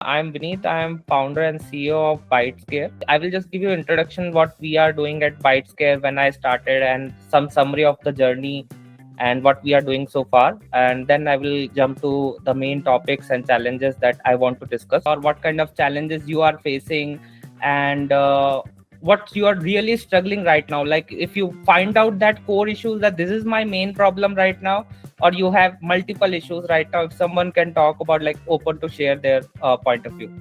I'm Vineet. I'm founder and CEO of Bytescare. I will just give you introduction what we are doing at Bytescare when I started and some summary of the journey and what we are doing so far. And then I will jump to the main topics and challenges that I want to discuss, or what kind of challenges you are facing, and what you are really struggling right now. Like if you find out that core issues, that this is my main problem right now, or you have multiple issues right now, if someone can talk about, like, open to share their point of view.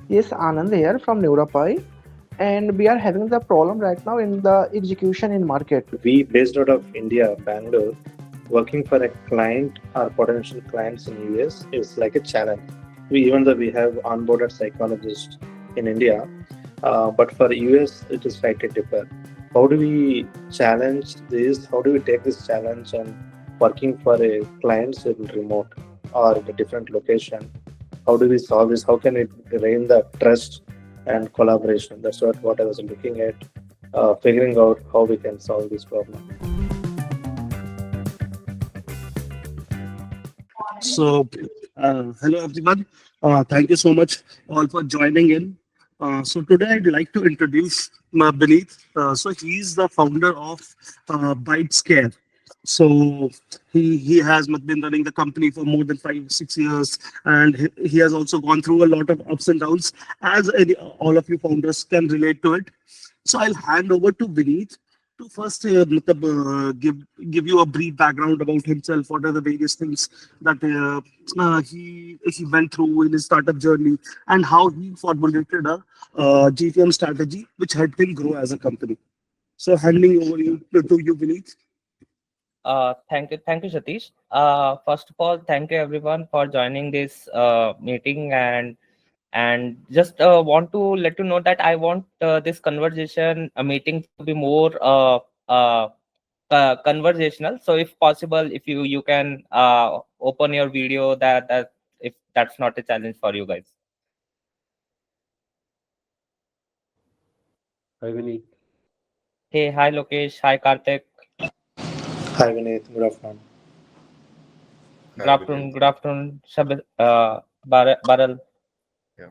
Yes, Anand here from Neuropai, and we are having the problem right now in the execution in market. We based out of India, Bangalore, working for a client or potential clients in US is like a challenge. Even though we have onboarded psychologists in India, but for US it is slightly different. How do we challenge this? How do we take this challenge and working for a clients in remote or in a different location? How do we solve this? How can we gain the trust and collaboration? That's what I was looking at, figuring out how we can solve this problem. So, hello everyone. Thank you so much all for joining in. Today I'd like to introduce Beneath. So he's the founder of Bytescare. So he has been running the company for more than 5 6 years, and he has also gone through a lot of ups and downs, as all of you founders can relate to it. So I'll hand over to Beneath to first give you a brief background about himself. What are the various things that he went through in his startup journey, and how he formulated a GTM strategy which helped him grow as a company. So handing over to you, Vineet. Thank you, Satish. First of all, thank you everyone for joining this meeting, and just want to let you know that I want this conversation meeting to be more uh, conversational. So if possible, if you can open your video, that if that's not a challenge for you guys. Hi, Vineet. Hey, hi Lokesh, hi Karthik. Hi, Vineet. Good afternoon. Good afternoon, good afternoon, Baral. Yeah.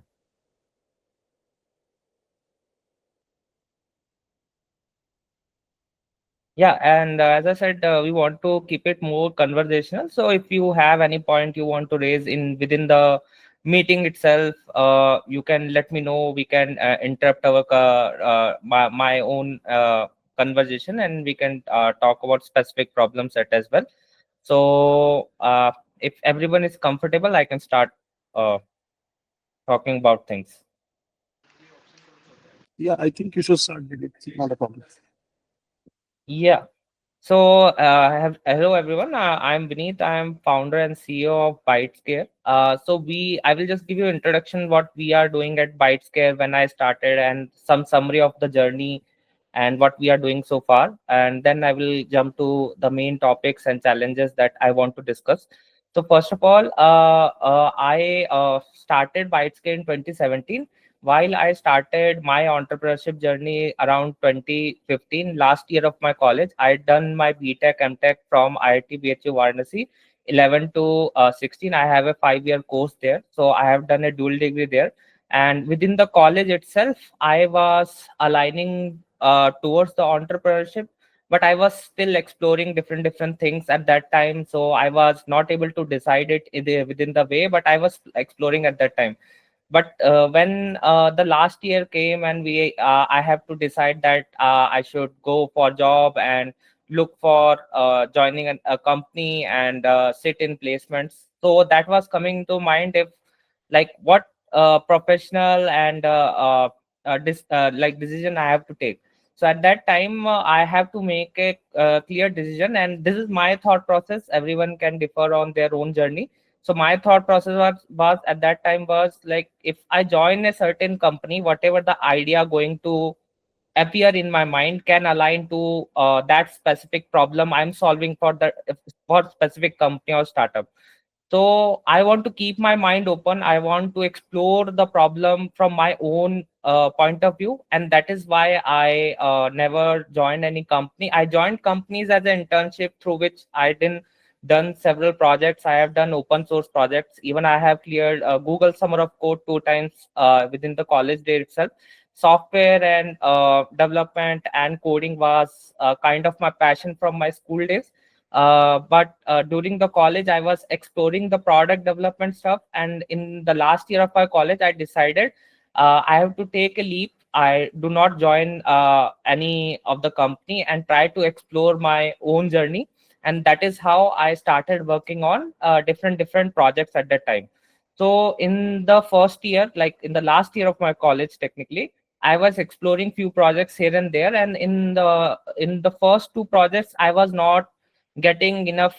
Yeah, and as I said, we want to keep it more conversational. So if you have any point you want to raise in within the meeting itself, you can let me know. We can interrupt our my own conversation, and we can talk about specific problem set as well. So if everyone is comfortable, I can start uh, talking about things. Yeah, I think you should start, Vineet. Not a problem. Yeah. So, hello everyone. I'm Vineet. I'm founder and CEO of Bytescare. I will just give you introduction what we are doing at Bytescare when I started, and some summary of the journey and what we are doing so far. And then I will jump to the main topics and challenges that I want to discuss. So, first of all, I started Bytescare in 2017. While I started my entrepreneurship journey around 2015, last year of my college, I had done my BTech MTech from IIT BHU Varanasi, 11 to 16. I have a 5-year course there, so I have done a dual degree there. And within the college itself, I was aligning towards the entrepreneurship, but I was still exploring different things at that time. So I was not able to decide it within the way, but I was exploring at that time. But when the last year came, and I have to decide that I should go for job and look for joining a company and sit in placements. So that was coming to mind, if like what professional and like decision I have to take. So at that time, I have to make a clear decision, and this is my thought process. Everyone can differ on their own journey. So my thought process was at that time was like, if I join a certain company, whatever the idea going to appear in my mind can align to that specific problem I'm solving for the for specific company or startup. So I want to keep my mind open. I want to explore the problem from my own point of view, and that is why I never joined any company. I joined companies as an internship, through which I didn't done several projects. I have done open source projects. Even I have cleared Google Summer of Code 2 times within the college day itself. Software and development and coding was kind of my passion from my school days. But during the college, I was exploring the product development stuff. And in the last year of my college, I decided I have to take a leap. I do not join any of the company and try to explore my own journey. And that is how I started working on different projects at that time. So in the first year, like in the last year of my college, technically, I was exploring few projects here and there. And in the first two projects, I was not getting enough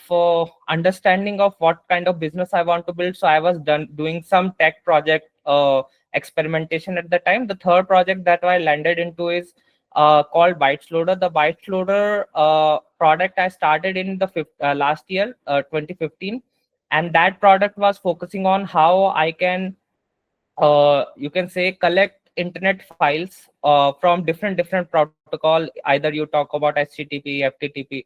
understanding of what kind of business I want to build. So I was done doing some tech project experimentation at the time. The third project that I landed into is called Bytesloader. The Bytesloader product I started in the last year, 2015, and that product was focusing on how I can you can say collect internet files from different protocol. Either you talk about http,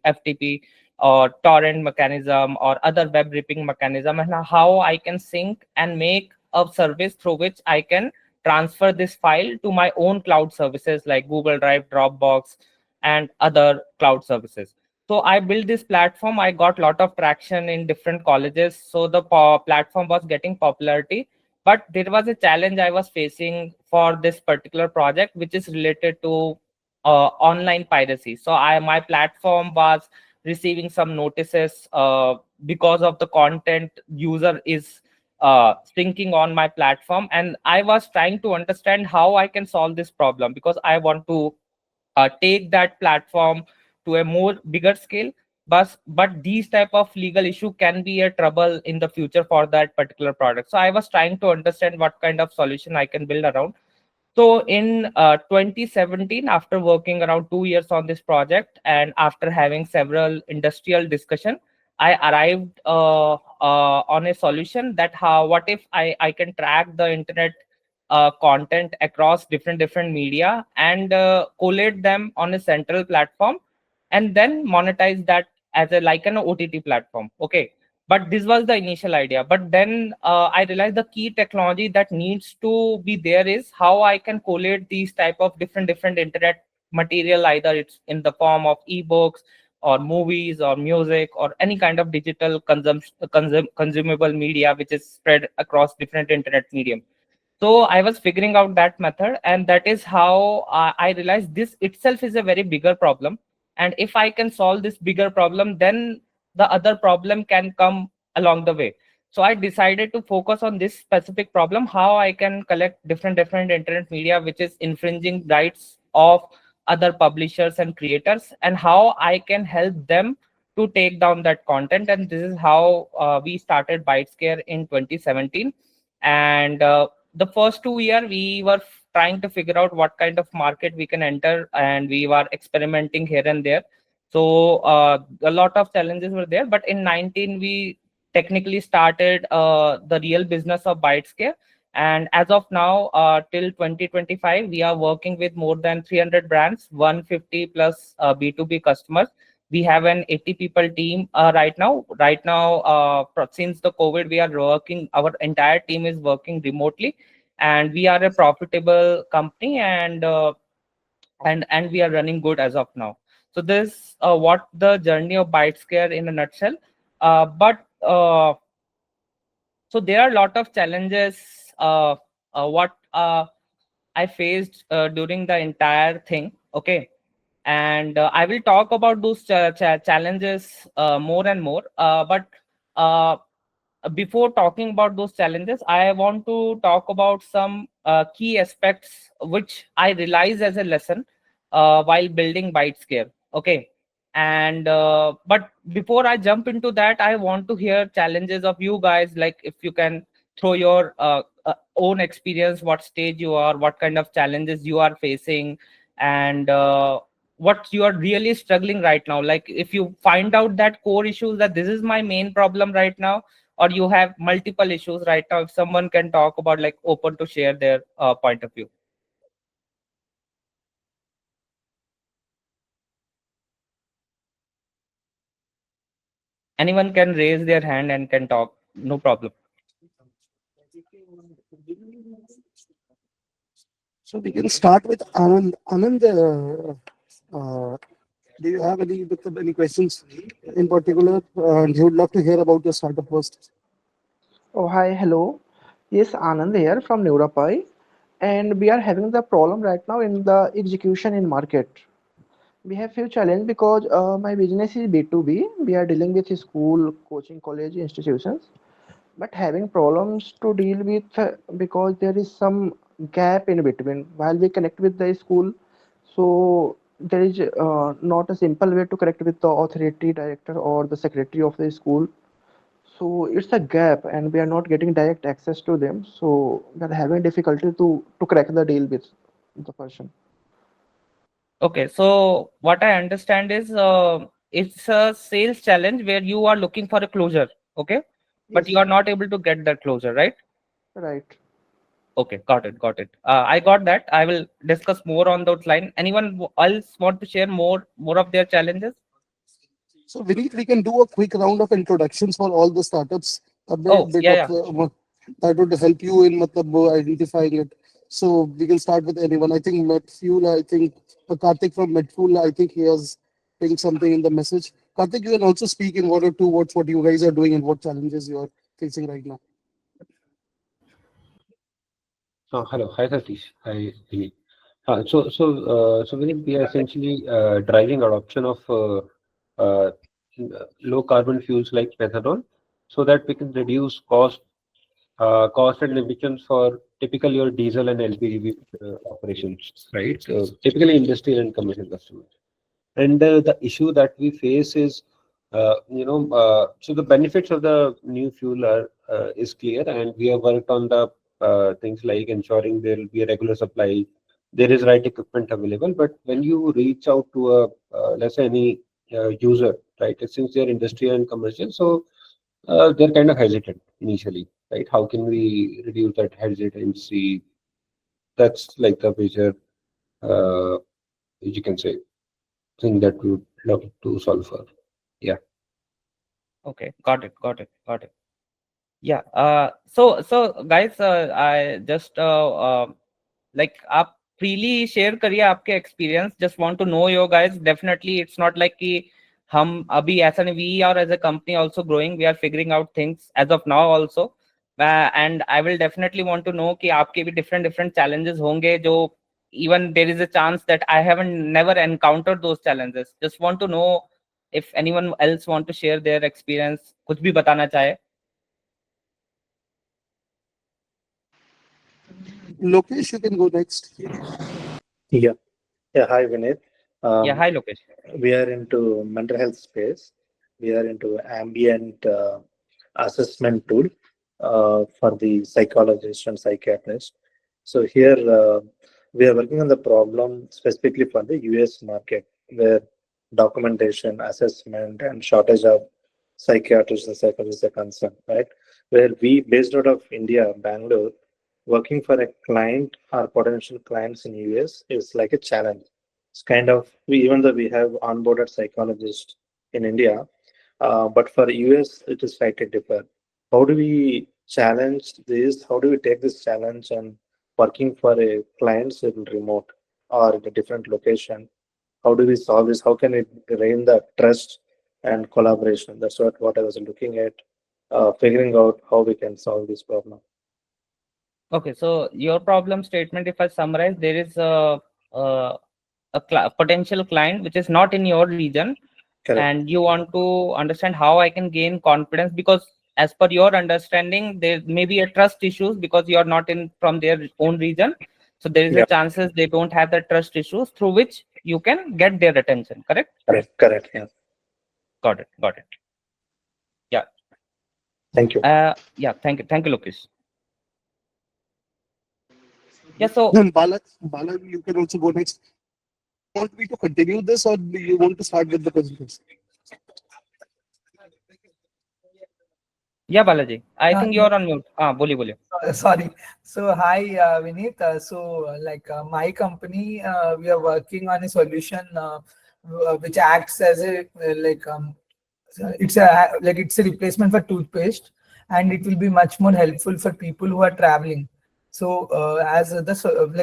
ftp, or torrent mechanism or other web ripping mechanism, and how I can sync and make a service through which I can transfer this file to my own cloud services like Google Drive, Dropbox, and other cloud services. So I built this platform. I got lot of traction in different colleges, so the platform was getting popularity. But there was a challenge I was facing for this particular project, which is related to online piracy. So my platform was receiving some notices because of the content user is syncing on my platform, and I was trying to understand how I can solve this problem, because I want to take that platform to a more bigger scale. But these type of legal issue can be a trouble in the future for that particular product. So I was trying to understand what kind of solution I can build around. So in 2017, after working around 2 years on this project and after having several industrial discussion, I arrived on a solution that how what if I can track the internet content across different media and collate them on a central platform, and then monetize that as a like an OTT platform. Okay, but this was the initial idea. But then I realized the key technology that needs to be there is how I can collate these type of different internet material, either it's in the form of ebooks or movies or music or any kind of digital consumable media which is spread across different internet medium. So I was figuring out that method, and that is how I realized this itself is a very bigger problem. And if I can solve this bigger problem, then the other problem can come along the way. So I decided to focus on this specific problem, how I can collect different internet media which is infringing rights of other publishers and creators, and how I can help them to take down that content. And this is how we started Bytescare in 2017. And the first 2 year we were trying to figure out what kind of market we can enter, and we were experimenting here and there. So a lot of challenges were there, but in 19 we technically started the real business of Bytescare. And as of now, till 2025, we are working with more than 300 brands, 150 plus B2B customers. We have an 80 people team right now. Since the COVID, we are working, our entire team is working remotely, and we are a profitable company, and we are running good as of now. So this what the journey of Bytescare in a nutshell. But So there are a lot of challenges what I faced during the entire thing. Okay, and I will talk about those challenges more and more. But uh, before talking about those challenges, I want to talk about some key aspects which I realize as a lesson while building Bytescare. Okay, and but before I jump into that, I want to hear challenges of you guys. Like if you can throw your own experience, what stage you are, what kind of challenges you are facing, and what you are really struggling right now. Like if you find out that core issues, that this is my main problem right now, or you have multiple issues right now, if someone can talk about, like, open to share their point of view. Anyone can raise their hand and can talk. No problem. So we can start with Anand. Anand, do you have any questions in particular? You would love to hear about your startup first. Oh, hi, hello. Yes, Anand here from Neuropai, and we are having the problem right now in the execution in market. We have few challenge because my business is B2B. We are dealing with school, coaching, college institutions, but having problems to deal with because there is some gap in between while we connect with the school. So there is not a simple way to connect with the authority director or the secretary of the school. So it's a gap, and we are not getting direct access to them. So we are having difficulty to crack the deal with the person. Okay, so what I understand is it's a sales challenge where you are looking for a closure, okay, but you Yes, are not able to get that closure, right? right. Okay, got it, got it. I got that. I will discuss more on those line. Anyone else want to share more of their challenges? So Vineet, we can do a quick round of introductions for all the startups. A Oh, bit yeah, of yeah. that would help you in identifying it. So we can start with anyone. I think Medfuel. I think Karthik from Medfuel. I think he has pinged something in the message. Karthik, you can also speak in one or two words what you guys are doing and what challenges you are facing right now. Hello. Hi, Satish. Hi, Vineet. So Vineet, we are essentially driving adoption of uh, low carbon fuels like methanol so that we can reduce cost and emissions for typical your diesel and LPG operations, right? Typically industrial and commercial customers. And the issue that we face is, so the benefits of the new fuel are is clear, and we have worked on the things like ensuring there will be a regular supply, there is right equipment available. But when you reach out to a let's say any user, right, since they're industrial and commercial, so they're kind of hesitant initially, right? How can we reduce that hesitancy? That's like the major, uh, you can say, thing that we would love to solve for. Yeah. Okay, got it, got it, got it. Yeah. So guys, I just like आप freely share करिए आपके experience. Just want to know you guys. Definitely, it's not like कि हम अभी ऐसा नहीं. We are as a company also growing. We are figuring out things as of now also. And I will definitely want to know कि आपके भी different challenges होंगे जो even there is a chance that I haven't never encountered those challenges. Just want to know if anyone else want to share their experience. कुछ भी बताना चाहे. Lokesh, you can go next. Yeah. Yeah. Hi, Vineet. Yeah, Um, hi Lokesh. we are into mental health space. We are into ambient assessment tool for the psychologist and psychiatrist. So here we are working on the problem specifically for the US market, where documentation, assessment, and shortage of psychiatrists and psychologists are concerned, right? Where we, based out of India, Bangalore, working for a client or potential clients in US is like a challenge. It's kind of we even though we have onboarded psychologists in India, but for US it is slightly different. How do we challenge this? How do we take this challenge and working for a clients in remote or in a different location? How do we solve this? How can we gain the trust and collaboration? That's what I was looking at, figuring out how we can solve this problem. Okay, so your problem statement, if I summarize, there is a potential client which is not in your region, Correct. and you want to understand how I can gain confidence because, as per your understanding, there may be a trust issues because you are not in from their own region. So there is a Yeah. chances they don't have the trust issues through which you can get their attention. Correct? Correct. Correct. Yeah. Got it. Got it. Yeah. Thank you. Yeah. Thank you, Lokesh. Yeah. So Then Bala, you can also go next. Do you want me to continue this or do you want to start with the presentation? yeah, Balaji, I think Yeah, you're on mute. बोलिए बोलिए. sorry. So hi, Vineet. My company, we are working on a solution which acts as a it's a replacement for toothpaste, and it will be much more helpful for people who are traveling. So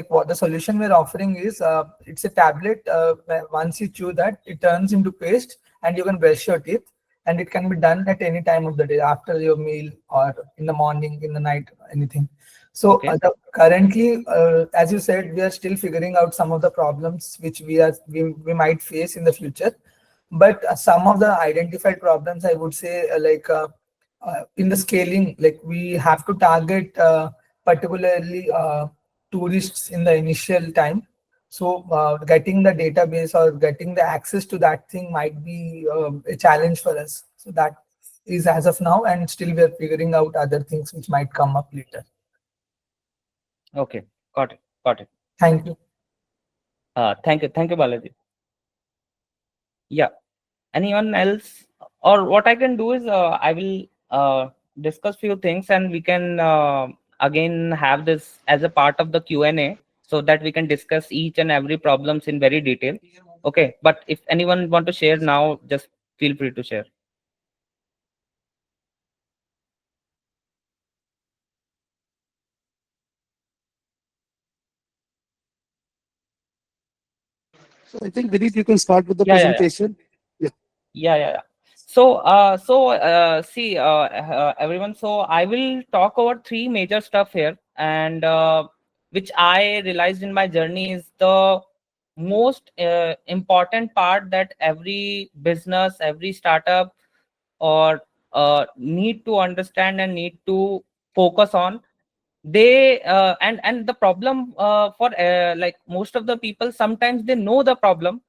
what the solution we're offering is, it's a tablet. Where once you chew that, it turns into paste, and you can brush your teeth, and it can be done at any time of the day, after your meal or in the morning, in the night, anything. So Okay. currently, as you said, we are still figuring out some of the problems which we might face in the future. But some of the identified problems, I would say, in the scaling, like we have to target particularly tourists in the initial time. So getting the database or getting the access to that thing might be a challenge for us. So that is as of now, and still we are figuring out other things which might come up later. Okay. Got it. Got it. Thank you. Thank you. Thank you, Balaji. Yeah. Anyone else? Or what I can do is I will discuss few things, and we can again have this as a part of the Q&A, so that we can discuss each and every problems in very detail. Okay. But if anyone want to share now, just feel free to share. So I think Vineet, you can start with the Yeah, yeah, yeah. presentation. Yeah. See, everyone. So I will talk about three major stuff here, and which I realized in my journey is the most important part that every business, every startup, or need to understand and need to focus on. They and the problem for like most of the people, sometimes they know the problem,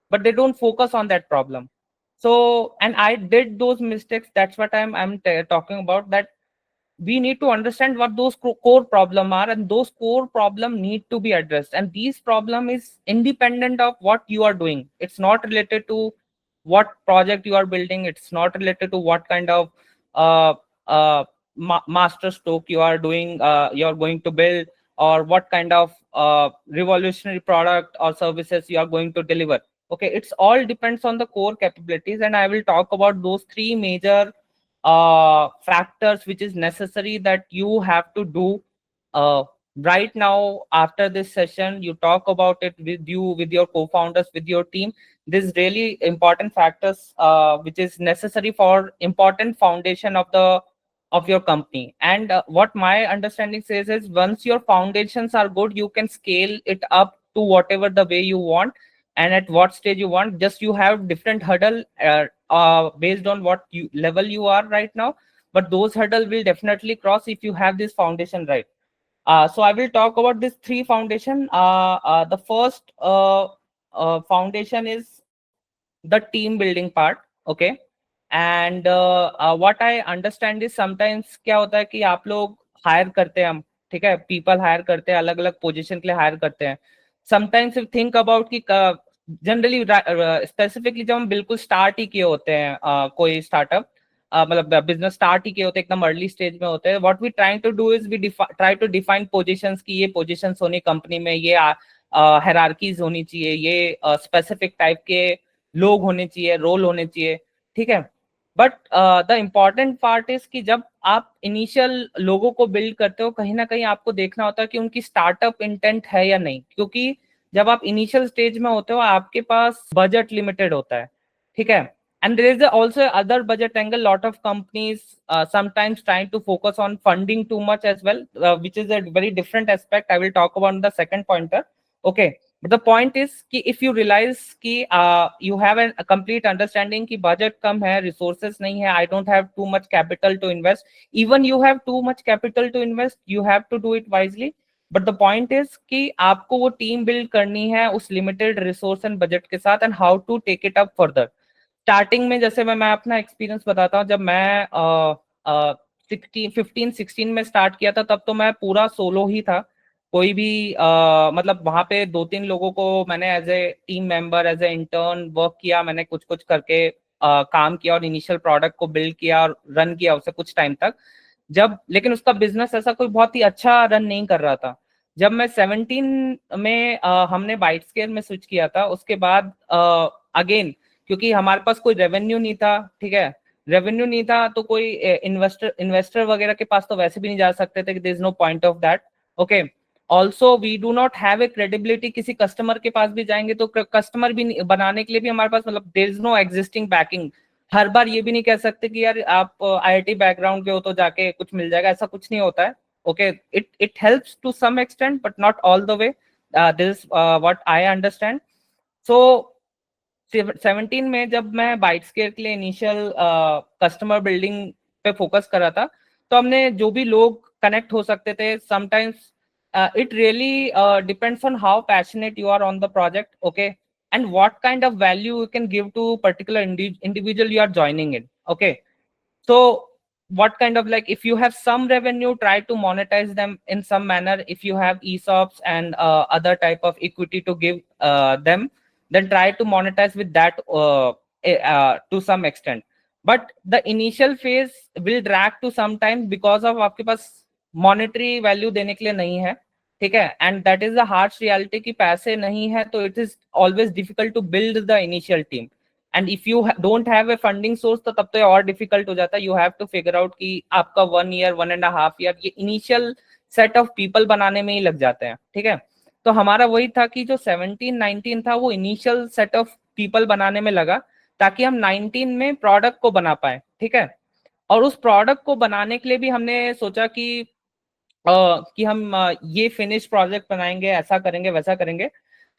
but they don't focus on that problem. So, and I did those mistakes. That's what I'm talking about, that we need to understand what those core problem are, and those core problem need to be addressed, and these problem is independent of what you are doing. It's not related to what project you are building. It's not related to what kind of uh, master stroke you're going to build, or what kind of revolutionary product or services you are going to deliver. Okay, it's all depends on the core capabilities, and I will talk about those three major factors which is necessary that you have to do uh, right now. After this session, you talk about it with your co-founders, with your team. This really important factors which is necessary for important foundation of your company. And what my understanding says is, once your foundations are good, you can scale it up to whatever the way you want and at what stage you want. Just you have different hurdle based on what level you are right now, but those hurdle will definitely cross if you have this foundation right. So I will talk about this three foundation. The first foundation is the team building part. Okay. And what I understand is, sometimes क्या होता है कि आप लोग higher करते हैं, हम ठीक है, पीपल हायर करते हैं, अलग अलग पोजीशन के लिए हायर करते हैं. समटाइम्स इफ थिंक अबाउट कि जनरली स्पेसिफिकली जब हम बिल्कुल स्टार्ट ही किए होते हैं कोई स्टार्टअप, मतलब बिजनेस स्टार्ट ही किए होते हैं, एकदम अर्ली स्टेज में होते हैं, what we trying to do is we try to define positions की ये पोजीशंस होनी कंपनी में, ये हायरार्कीज होनी चाहिए, ये स्पेसिफिक टाइप के लोग होने चाहिए, रोल होने चाहिए, ठीक है. But the important part is कि जब आप इनिशियल लोगों को बिल्ड करते हो, कहीं ना कहीं आपको देखना होता है कि उनकी स्टार्टअप इंटेंट है या नहीं, क्योंकि जब आप इनिशियल स्टेज में होते हो आपके पास बजट लिमिटेड होता है, ठीक है. And there is also other budget angle. Lot of companies sometimes trying to focus on funding too much as well, which is a very different aspect. I will talk about the second pointer. Okay. But the point is कि if you realize कि you have a complete understanding कि budget कम है, resources नहीं है, I don't have too much capital to invest. Even you have too much capital to invest, you have to do it wisely. But the point is कि आपको वो team build करनी है उस limited resource and budget के साथ, and how to take it up further. Starting में जैसे मैं अपना एक्सपीरियंस बताता हूँ, जब मैं 15-16 में स्टार्ट किया था, तब तो मैं पूरा सोलो ही था. कोई भी मतलब वहां पे 2-3 लोगों को मैंने as a team member, as a intern work किया, मैंने कुछ कुछ करके काम किया और इनिशियल प्रोडक्ट को बिल्ड किया और रन किया उसे कुछ टाइम तक. जब लेकिन उसका बिजनेस ऐसा कोई बहुत ही अच्छा रन नहीं कर रहा था. जब मैं 17 में हमने बाइटस्केयर में स्विच किया था, उसके बाद अगेन क्योंकि हमारे पास कोई रेवेन्यू नहीं था, ठीक है, रेवेन्यू नहीं था तो कोई इन्वेस्टर वगैरह के पास तो वैसे भी नहीं जा सकते थे, there is no point of that. Okay, also we do not have a credibility, किसी कस्टमर के पास भी जाएंगे तो कस्टमर भी बनाने के लिए भी हमारे पास मतलब there is no existing backing. हर बार ये भी नहीं कह सकते कि यार आप आईआईटी बैकग्राउंड के हो तो जाके कुछ मिल जाएगा, ऐसा कुछ नहीं होता है। Okay, it helps to some extent but not all the way, this is what I understand. So 17 में जब मैं बाइट्सकेयर के लिए इनिशियल कस्टमर बिल्डिंग पे फोकस कर रहा था, तो हमने जो भी लोग कनेक्ट हो सकते थे, sometimes it really depends on how passionate you are on the project, okay, and what kind of value you can give to particular individual you are joining in. Okay, so what kind of, like, if you have some revenue, try to monetize them in some manner. If you have ESOPs and other type of equity to give them, then try to monetize with that to some extent. But the initial phase will drag to some time because of आपके पास monetary value देने के लिए नहीं है, ठीक है, and that is the harsh reality कि पैसे नहीं है तो it is always difficult to build the initial team. And if you don't have a funding source तो तब तो ये और difficult हो जाता है. You have to figure out कि आपका 1 year 1.5 year ये initial set of people बनाने में ही लग जाते हैं, ठीक है। तो हमारा वही था कि जो 17-19 था वो initial set of people बनाने में लगा, ताकि हम 19 में प्रोडक्ट को बना पाए, ठीक है। और उस प्रोडक्ट को बनाने के लिए भी हमने सोचा कि हम ये फिनिश प्रोजेक्ट बनाएंगे, ऐसा करेंगे वैसा करेंगे।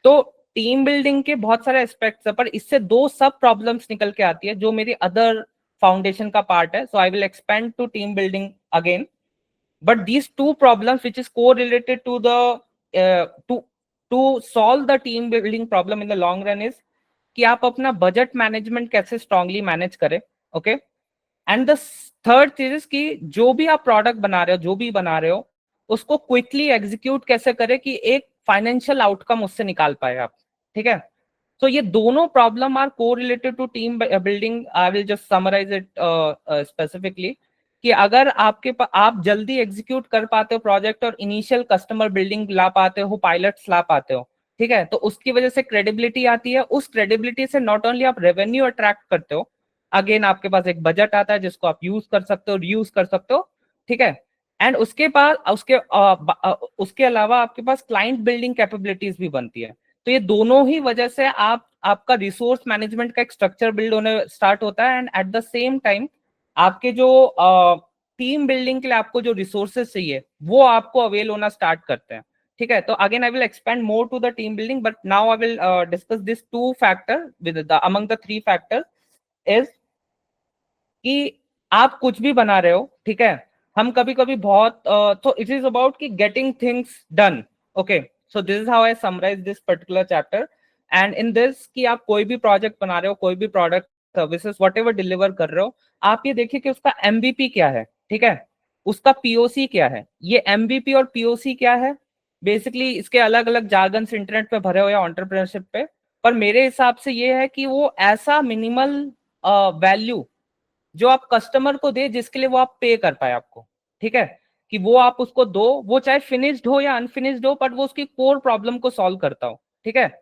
तो टीम बिल्डिंग के बहुत सारे एस्पेक्ट्स है, पर इससे दो सब प्रॉब्लम्स निकल के आती है जो मेरी अदर फाउंडेशन का पार्ट है। So I will expand to team building again, but these two problems which is co related to the to solve the team building problem in the long run is कि आप अपना budget management कैसे strongly manage करें, okay. And the third चीज is कि जो भी आप प्रोडक्ट बना रहे हो, जो भी बना रहे हो, उसको क्विकली एग्जीक्यूट कैसे करें कि एक फाइनेंशियल आउटकम उससे निकाल पाए आप, ठीक है। तो ये दोनों प्रॉब्लम आर को related to team building. I will just summarise it specifically कि अगर आप जल्दी एग्जीक्यूट कर पाते हो प्रोजेक्ट और इनिशियल कस्टमर बिल्डिंग ला पाते हो, पायलट्स ला पाते हो, ठीक है, तो उसकी वजह से क्रेडिबिलिटी आती है। उस क्रेडिबिलिटी से नॉट ओनली आप रेवेन्यू अट्रैक्ट करते हो, अगेन आपके पास एक बजट आता है जिसको आप यूज कर सकते हो, रीयूज कर सकते हो, ठीक है। एंड उसके अलावा आपके पास क्लाइंट बिल्डिंग कैपेबिलिटीज भी बनती है। तो ये दोनों ही वजह से आपका रिसोर्स मैनेजमेंट का एक स्ट्रक्चर बिल्ड होने स्टार्ट होता है, and at the same time आपके जो टीम बिल्डिंग के लिए आपको जो रिसोर्सेज चाहिए वो आपको अवेल होना स्टार्ट करते हैं, ठीक है। तो again I will expand more to the team building, but now I will discuss this two factor with the among the three factors is कि आप कुछ भी बना रहे हो, ठीक है, हम कभी कभी बहुत तो इट इज अबाउट कि getting things done, okay. So this is how I summarise this particular chapter. And in this कि आप कोई भी प्रोजेक्ट बना रहे हो, कोई भी product services what ever deliver कर रहे हो, आप ये देखिए कि उसका एमवीपी क्या है, ठीक है, उसका पीओसी क्या है। ये एमवीपी और पीओसी क्या है, बेसिकली इसके अलग अलग जार्गन्स इंटरनेट पे भरे हुए हैं एंटरप्रेन्योरशिप पे, पर मेरे हिसाब से ये है कि वो ऐसा मिनिमल वैल्यू जो आप कस्टमर को दे जिसके लिए वो आप पे कर पाए आपको, ठीक है, कि वो आप उसको दो, वो चाहे फिनिश्ड हो या अनफिनिश्ड हो, बट वो उसकी कोर प्रॉब्लम को सॉल्व करता हो, ठीक है।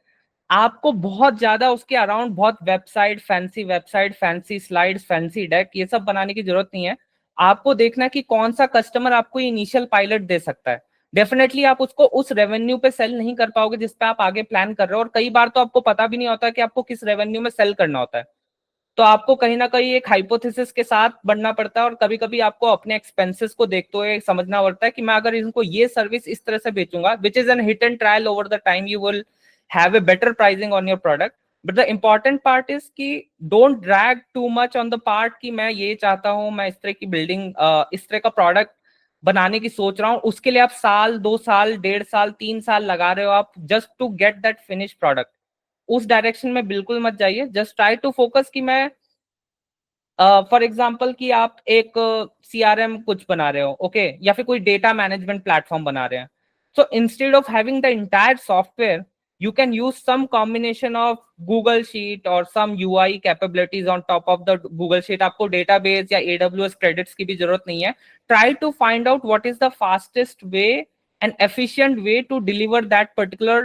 आपको बहुत ज्यादा उसके अराउंड बहुत website, fancy slides, fancy deck, ये सब बनाने की जरूरत नहीं है। आपको देखना है कि कौन सा कस्टमर आपको इनिशियल पायलट दे सकता है। डेफिनेटली आप उसको उस रेवेन्यू पे सेल नहीं कर पाओगे जिस पे आप आगे प्लान कर रहे हो, और कई बार तो आपको पता भी नहीं होता कि आपको किस रेवेन्यू में सेल करना होता है। तो आपको कहीं ना कहीं एक हाइपोथेसिस के साथ बढ़ना पड़ता है, और कभी कभी आपको अपने एक्सपेंसेस को देखते हुए समझना पड़ता है कि मैं अगर इनको ये सर्विस इस तरह से बेचूंगा, which is an hit and trial over the time, you will have a better pricing on your product. But the important part is कि don't drag too much on the part कि मैं ये चाहता हूं, मैं इस तरह की बिल्डिंग, इस तरह का प्रोडक्ट बनाने की सोच रहा हूं। उसके लिए आप साल, 2 साल, 1.5 साल, 3 साल लगा रहे हो आप just to get that finish product. उस डायरेक्शन में बिल्कुल मत जाइए। जस्ट ट्राई टू फोकस कि मैं फॉर एग्जाम्पल कि आप एक सीआरएम कुछ बना रहे हो, ओके, या फिर कोई डेटा मैनेजमेंट प्लेटफॉर्म बना रहे हैं। So instead of having the entire software, you can use some combination of Google Sheet or some UI capabilities on top of the Google Sheet. आपको database या AWS credits की भी जरूरत नहीं है। Try to find out what is the fastest way and efficient way to deliver that particular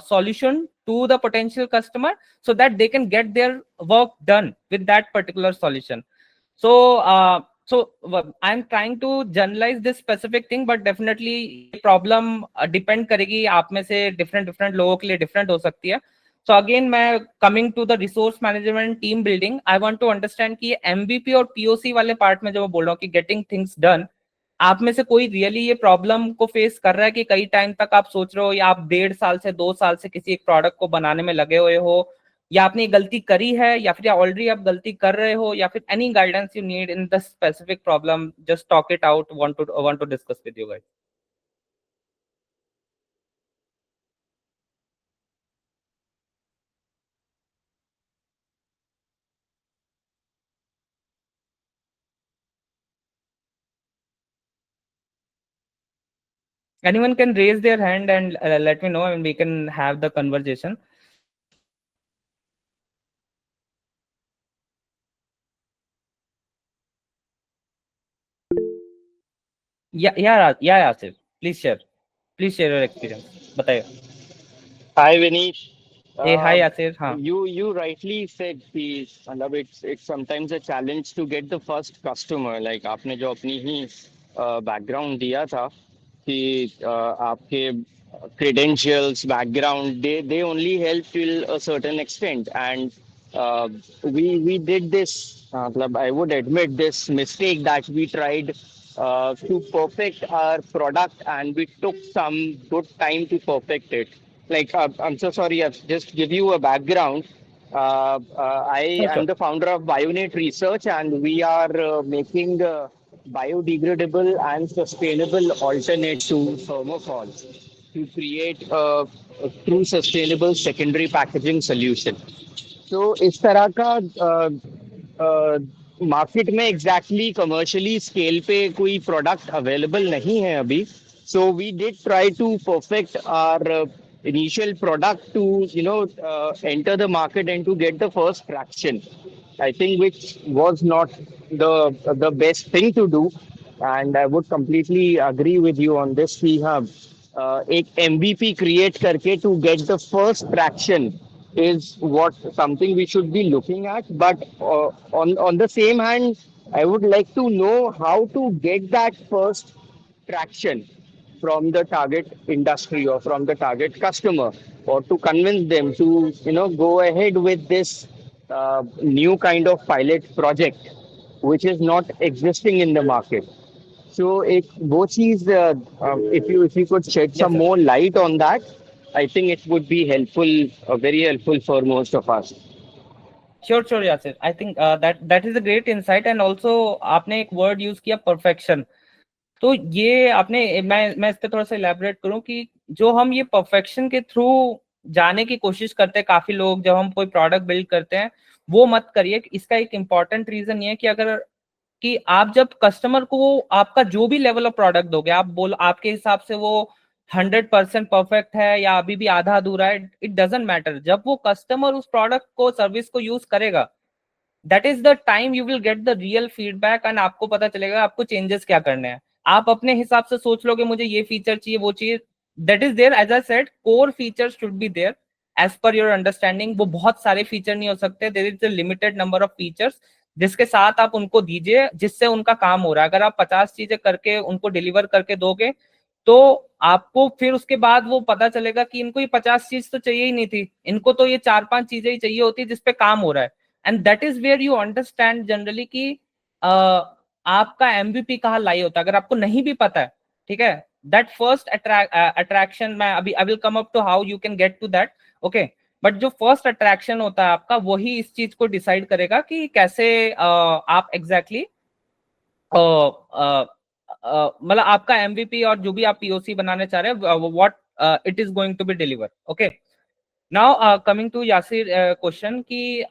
solution to the potential customer so that they can get their work done with that particular solution. So I'm trying to generalize this specific thing, but definitely ये problem depend करेगी आप में से different लोगों के लिए different हो सकती है. So again मैं coming to the resource management team building, I want to understand कि MVP और POC वाले part में जो मैं बोल रहा हूँ कि getting things done, आप में से कोई रियली ये प्रॉब्लम को फेस कर रहा है कि कई टाइम तक आप सोच रहे हो या आप 1.5 साल से 2 साल से किसी एक प्रोडक्ट को बनाने में लगे हुए हो, या आपने गलती करी है या फिर ऑलरेडी आप गलती कर रहे हो, या फिर any guidance you need in the specific problem, just talk it out, want to discuss with you guys. Anyone can raise their hand and let me know and we can have the conversation. Yeah, Asif, please share your experience. बताइए. Hi, Vineet. Hey, hi Asif. हाँ. You rightly said कि मतलब it's sometimes a challenge to get the first customer. Like आपने जो अपनी ही background दिया था कि आपके credentials, background, they only help till a certain extent, and we did this. मतलब I would admit this mistake that we tried to perfect our product, and we took some good time to perfect it. Like I'm so sorry, I've just give you a background. I am Sure. the founder of BioNet Research, and we are making biodegradable and sustainable alternate to thermocol to create a true sustainable secondary packaging solution. तो इस तरह का market में exactly commercially scale पे कोई product available नहीं है अभी. So we did try to perfect our initial product to enter the market and to get the first traction. I think which was not the best thing to do, and I would completely agree with you on this. We have एक MVP create करके to get the first traction is what something we should be looking at. But on the same hand, I would like to know how to get that first traction from the target industry or from the target customer, or to convince them to go ahead with this new kind of pilot project which is not existing in the market. So एक वो चीज if you could shed Yes some sir. more light on that, I think it would be helpful, very helpful for most of us. Sure Yasir. I think that is a great insight, and also आपने एक word use किया perfection. तो ये आपने मैं इस पे थोड़ा सा इलेबोरेट करूं कि जो हम ये परफेक्शन के थ्रू जाने की कोशिश करते हैं काफी लोग जब हम कोई प्रोडक्ट बिल्ड करते हैं, वो मत करिए. इसका एक इम्पॉर्टेंट रीजन ये है कि अगर कि आप जब कस्टमर को आपका जो भी लेवल ऑफ प्रोडक्ट दोगे, आप बोल आपके हिसाब से वो 100% परफेक्ट है या अभी भी आधा अधूरा है, इट डजेंट मैटर. जब वो कस्टमर उस प्रोडक्ट को सर्विस को यूज करेगा, that is the time you will get the real feedback, and आपको पता चलेगा आपको चेंजेस क्या करने हैं. आप अपने हिसाब से सोच लोगे मुझे ये फीचर चाहिए वो चाहिए, that is there. As I said, core features should be there as per your understanding. वो बहुत सारे फीचर नहीं हो सकते, there is a limited number of features जिसके साथ आप उनको दीजिए जिससे उनका काम हो रहा है. अगर आप 50 चीजें करके उनको डिलीवर करके दोगे तो आपको फिर उसके बाद वो पता चलेगा कि इनको ये 50 चीज तो चाहिए ही नहीं थी, इनको तो ये 4-5 चीजें ही चाहिए होती जिसपे काम हो रहा है. And that is where you understand generally कि आपका एमवीपी कहाँ लाई होता है. अगर आपको नहीं भी पता है, ठीक है, दैट फर्स्ट अट्रैक्शन, मैं अभी I will come up to how you can get to that, okay. But जो फर्स्ट अट्रैक्शन होता है आपका, वही इस चीज को डिसाइड करेगा कि कैसे आप एग्जैक्टली मतलब आपका एमवीपी और जो भी आप पीओसी बनाने चाह रहे हैं, what it is going to be deliver. Okay, now coming to Yasir question कि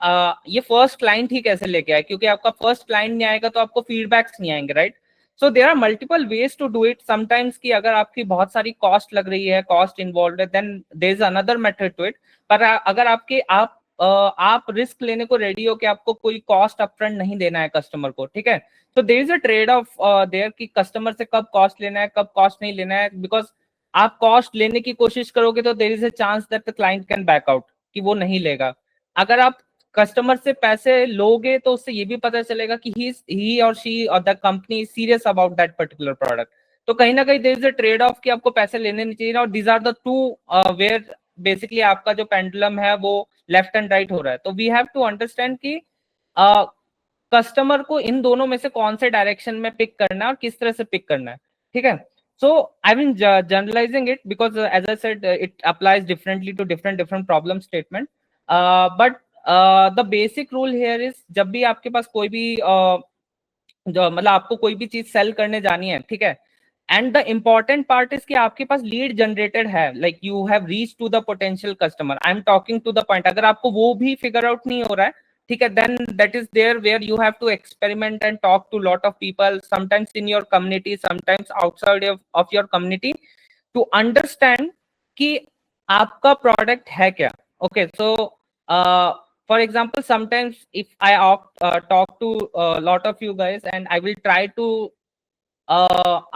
ये फर्स्ट क्लाइंट ही कैसे लेके आए, क्योंकि आपका फर्स्ट क्लाइंट नहीं आएगा तो आपको फीडबैक्स नहीं आएंगे, right. So there are multiple ways to do it. Sometimes कि अगर आपकी बहुत सारी कॉस्ट लग रही है, कॉस्ट इन्वॉल्व है, then there is another method to it. पर अगर आप रिस्क लेने को रेडी हो कि आपको कोई कॉस्ट अपफ्रंट नहीं देना है कस्टमर को, ठीक है, तो there is a trade off there कि कस्टमर से कब कॉस्ट लेना है, कब कॉस्ट नहीं लेना है. बिकॉज आप कॉस्ट लेने की कोशिश करोगे तो there is a chance that the client can back out, कि वो नहीं लेगा। अगर आप कस्टमर से पैसे लोगे तो उससे ये भी पता चलेगा कि ही और शी और the company is serious about that particular product. तो कहीं ना कहीं there is a trade off कि आपको पैसे लेने नहीं चाहिए, और these are the two where basically आपका जो पेंडुलम है वो लेफ्ट एंड राइट हो रहा है। तो वी हैव टू अंडरस्टैंड कि कस्टमर को इन दोनों में से कौन से डायरेक्शन में पिक करना है और किस तरह से पिक करना है, ठीक है। So I've been generalizing it because as I said it applies differently to different problem statement, but the basic rule here is जब भी आपके पास कोई भी जो मतलब आपको कोई भी चीज सेल करने जानी है, ठीक है, and the important part is कि आपके पास लीड जनरेटेड है, like you have reach to the potential customer, I am talking to the point. अगर आपको वो भी फिगर आउट नहीं हो रहा है, ठीक है, then that is there where you have to experiment and talk to lot of people, sometimes in your community, sometimes outside of your community, to understand कि आपका प्रोडक्ट है क्या। Okay, so for example, sometimes if I talk to a lot of you guys and I will try to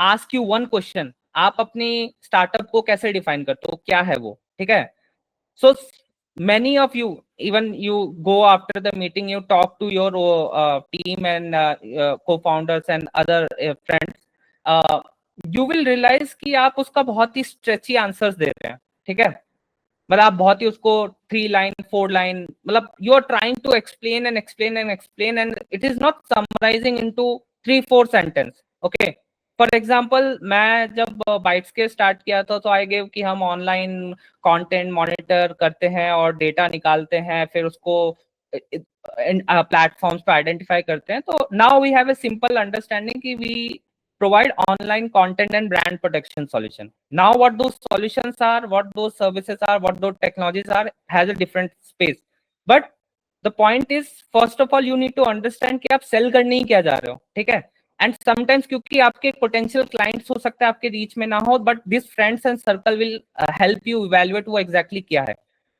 ask you one question, आप अपनी startup को कैसे define करते हो, क्या है वो, ठीक है। So many of you, even you go after the meeting, you talk to your team and co-founders and other friends, you will realize कि आप उसका बहुत ही stretchy answers दे रहे हैं, ठीक है। मतलब आप बहुत ही उसको 3 लाइन 4 लाइन, मतलब you are trying to explain and explain and explain and it is not summarising into 3-4 sentence. Okay, for example मैं जब बाइट्स के स्टार्ट किया था तो आई गेव कि हम ऑनलाइन कंटेंट मॉनिटर करते हैं और डेटा निकालते हैं, फिर उसको प्लेटफॉर्म्स पे आइडेंटिफाई करते हैं। तो now we have a simple understanding कि we provide online content and brand protection solution. Now what those solutions are, what those services are, what those technologies are, has a different space. But the point is, first of all you need to understand कि आप sell करने ही क्या जा रहे हो, ठीक है। And sometimes क्योंकि आपके potential clients हो सकता है आपके reach में ना हो, but this friends and circle will help you evaluate वो exactly क्या है।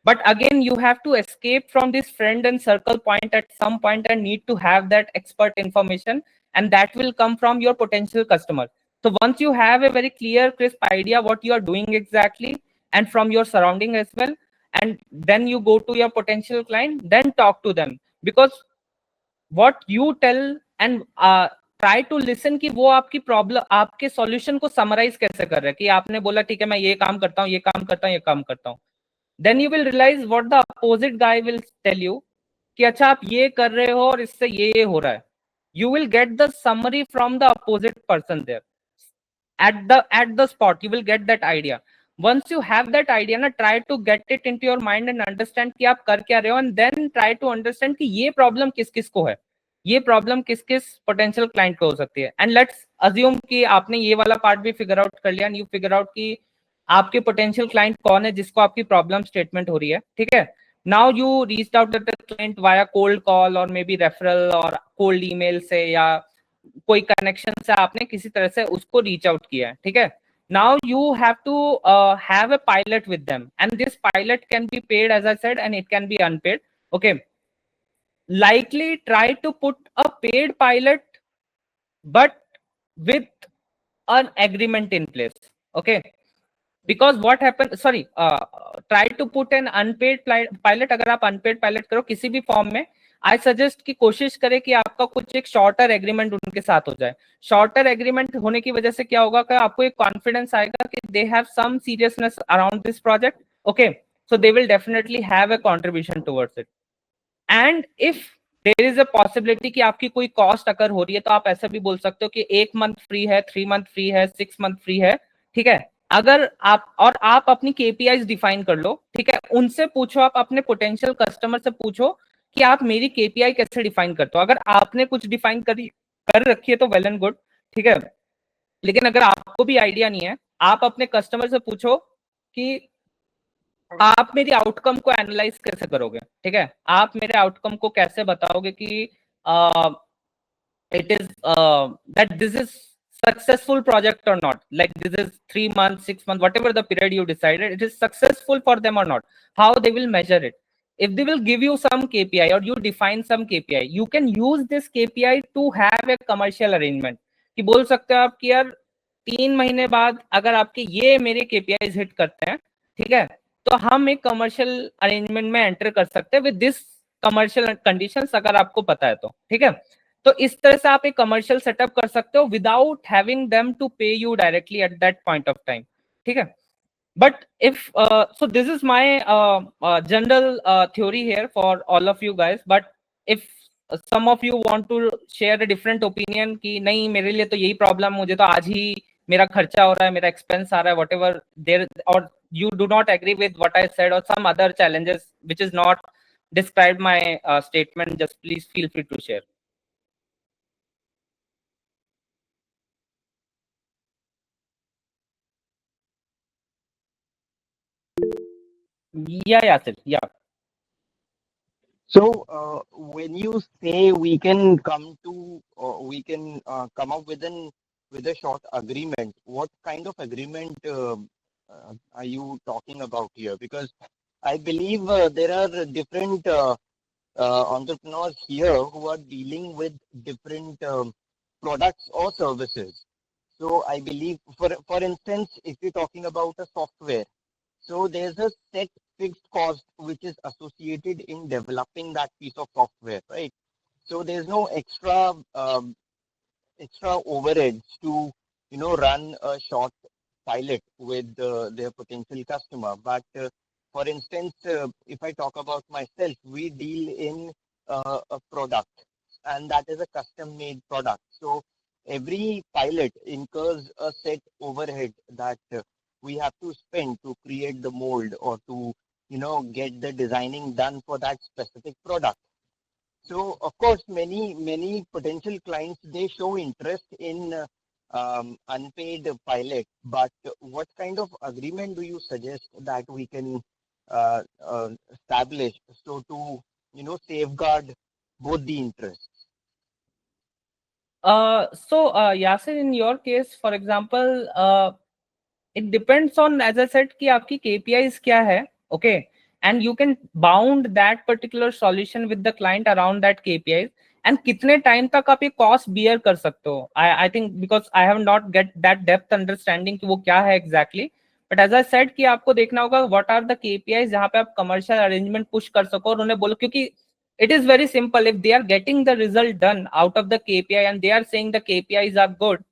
But again you have to escape from this friend and circle point at some point and need to have that expert information, and that will come from your potential customer. So once you have a very clear crisp idea what you are doing exactly and from your surrounding as well, and then you go to your potential client, then talk to them, because what you tell and try to listen कि वो आपकी problem आपके solution को summarise कैसे कर रहे हैं। कि आपने बोला ठीक है मैं ये काम करता हूँ, ये काम करता हूँ, ये काम करता हूँ, then you will realize what the opposite guy will tell you कि अच्छा आप ये कर रहे हो और इससे ये हो रहा है। You will get the summary from the opposite person there at the spot. You will get that idea. Once you have that idea ना, try to get it into your mind and understand कि आप कर क्या रहे हो, and then try to understand कि ये problem किस किस को है, ये प्रॉब्लम किस किस पोटेंशियल क्लाइंट को हो सकती है। एंड लेट्स अज्यूम कि आपने ये वाला पार्ट भी फिगर आउट कर लिया, एंड यू फिगर आउट कि आपके पोटेंशियल क्लाइंट कौन है जिसको आपकी प्रॉब्लम स्टेटमेंट हो रही है, ठीक है। Now you reached out to the client via cold call और मे बी रेफरल और कोल्ड ईमेल से, या कोई कनेक्शन से आपने किसी तरह से उसको रीच आउट किया है, ठीक है। Now you have to have a pilot with them, and this pilot can be paid as I said and it can be unpaid. Okay, likely try to put a paid pilot but with an agreement in place. Okay, because what happened, sorry, try to put an unpaid pilot। अगर आप unpaid pilot करो किसी भी form में, I suggest कि कोशिश करें कि आपका कुछ एक शॉर्टर एग्रीमेंट उनके साथ हो जाए। शॉर्टर एग्रीमेंट होने की वजह से क्या होगा कि आपको एक कॉन्फिडेंस आएगा कि they have some seriousness around this project. Okay, so they will definitely have a contribution towards it. And if there is a possibility कि आपकी कोई कॉस्ट अगर हो रही है, तो आप ऐसा भी बोल सकते हो कि 1 मंथ फ्री है, 3 मंथ फ्री है, 6 मंथ फ्री है, ठीक है। अगर आप अपनी केपीआईज डिफाइन कर लो, ठीक है, उनसे पूछो, आप अपने पोटेंशियल कस्टमर से पूछो कि आप मेरी केपीआई कैसे डिफाइन करते हो। अगर आपने कुछ डिफाइन कर रखी है तो वेल एंड गुड, ठीक है। लेकिन अगर आपको भी आइडिया नहीं है, आप अपने कस्टमर से पूछो कि आप मेरी आउटकम को एनालाइज कैसे करोगे, ठीक है। आप मेरे आउटकम को कैसे बताओगे कि it is that this is successful project or not, like this is 3 months, 6 months, whatever the period you decided, it is successful for them or not, how they will measure it। if they will give you some KPI or you define some KPI, you can use this KPI to have a commercial arrangement। कि बोल सकते हो आप कि यार 3 महीने बाद अगर आपके ये मेरे केपीआईज हिट करते हैं, ठीक है, तो हम एक कमर्शियल अरेंजमेंट में एंटर कर सकते हैं विद दिस कमर्शियल कंडीशंस, अगर आपको पता है तो, ठीक है। तो इस तरह से आप एक कमर्शियल सेटअप कर सकते हो विदाउट हैविंग देम टू पे you directly at that point of time, ठीक है। But if so, this is my general theory here for all of you guys. But if some of you want to share a different opinion कि नहीं मेरे लिए तो यही problem, मुझे तो आज ही मेरा खर्चा हो रहा है, मेरा एक्सपेंस आ रहा है, whatever there, or you do not agree with what I said or some other challenges which is not described my statement, just please feel free to share. Yeah, Yasir, yeah. So, when you say we can come to, we can come up with a short agreement, what kind of agreement are you talking about here? Because I believe there are different entrepreneurs here who are dealing with different products or services. So I believe, for instance, if you're talking about a software, so there's a set fixed cost which is associated in developing that piece of software, right? So there's no extra overheads to run a short pilot with their potential customer. But for instance, if I talk about myself, we deal in a product, and that is a custom made product. So every pilot incurs a set overhead that we have to spend to create the mold or to get the designing done for that specific product. So of course, many potential clients, they show interest in unpaid pilot. But what kind of agreement do you suggest that we can establish so to safeguard both the interests? So Yasir, in your case, for example, it depends on, as I said, कि आपकी KPIs क्या है, okay, and you can bound that particular solution with the client around that KPIs, and कितने time तक आप ये cost bear कर सकते हो. I think because I have not get that depth understanding कि वो क्या है exactly, but as I said कि आपको देखना होगा what are the KPIs जहाँ पे आप commercial arrangement push कर सको और उन्हें बोलो, क्योंकि it is very simple. If they are getting the result done out of the KPI and they are saying the KPIs are good,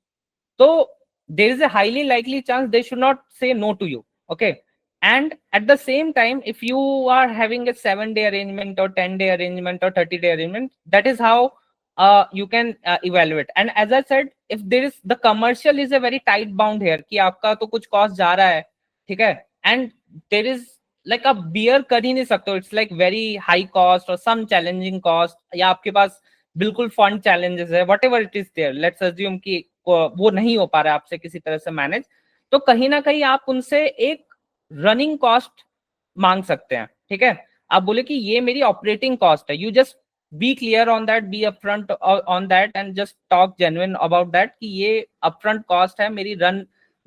so there is a highly likely chance they should not say no to you, okay. And at the same time, if you are having a 7-day arrangement or 10-day arrangement or 30-day arrangement, that is how you can evaluate. And as I said, if there is the commercial is a very tight bound here कि आपका तो कुछ cost जा रहा है, ठीक है, and there is like आप bear कर ही नहीं सकते हो, it's like very high cost or some challenging cost, या आपके पास बिल्कुल फंड चैलेंजेस है, whatever it is there, let's assume कि वो नहीं हो पा रहा है आपसे किसी तरह से मैनेज, तो कहीं ना कहीं आप उनसे एक रनिंग कॉस्ट मांग सकते हैं, ठीक है। आप बोले कि ये मेरी ऑपरेटिंग कॉस्ट है, you just be clear on that, be upfront on that and just talk genuine about that कि ये अपफ्रंट कॉस्ट है, मेरी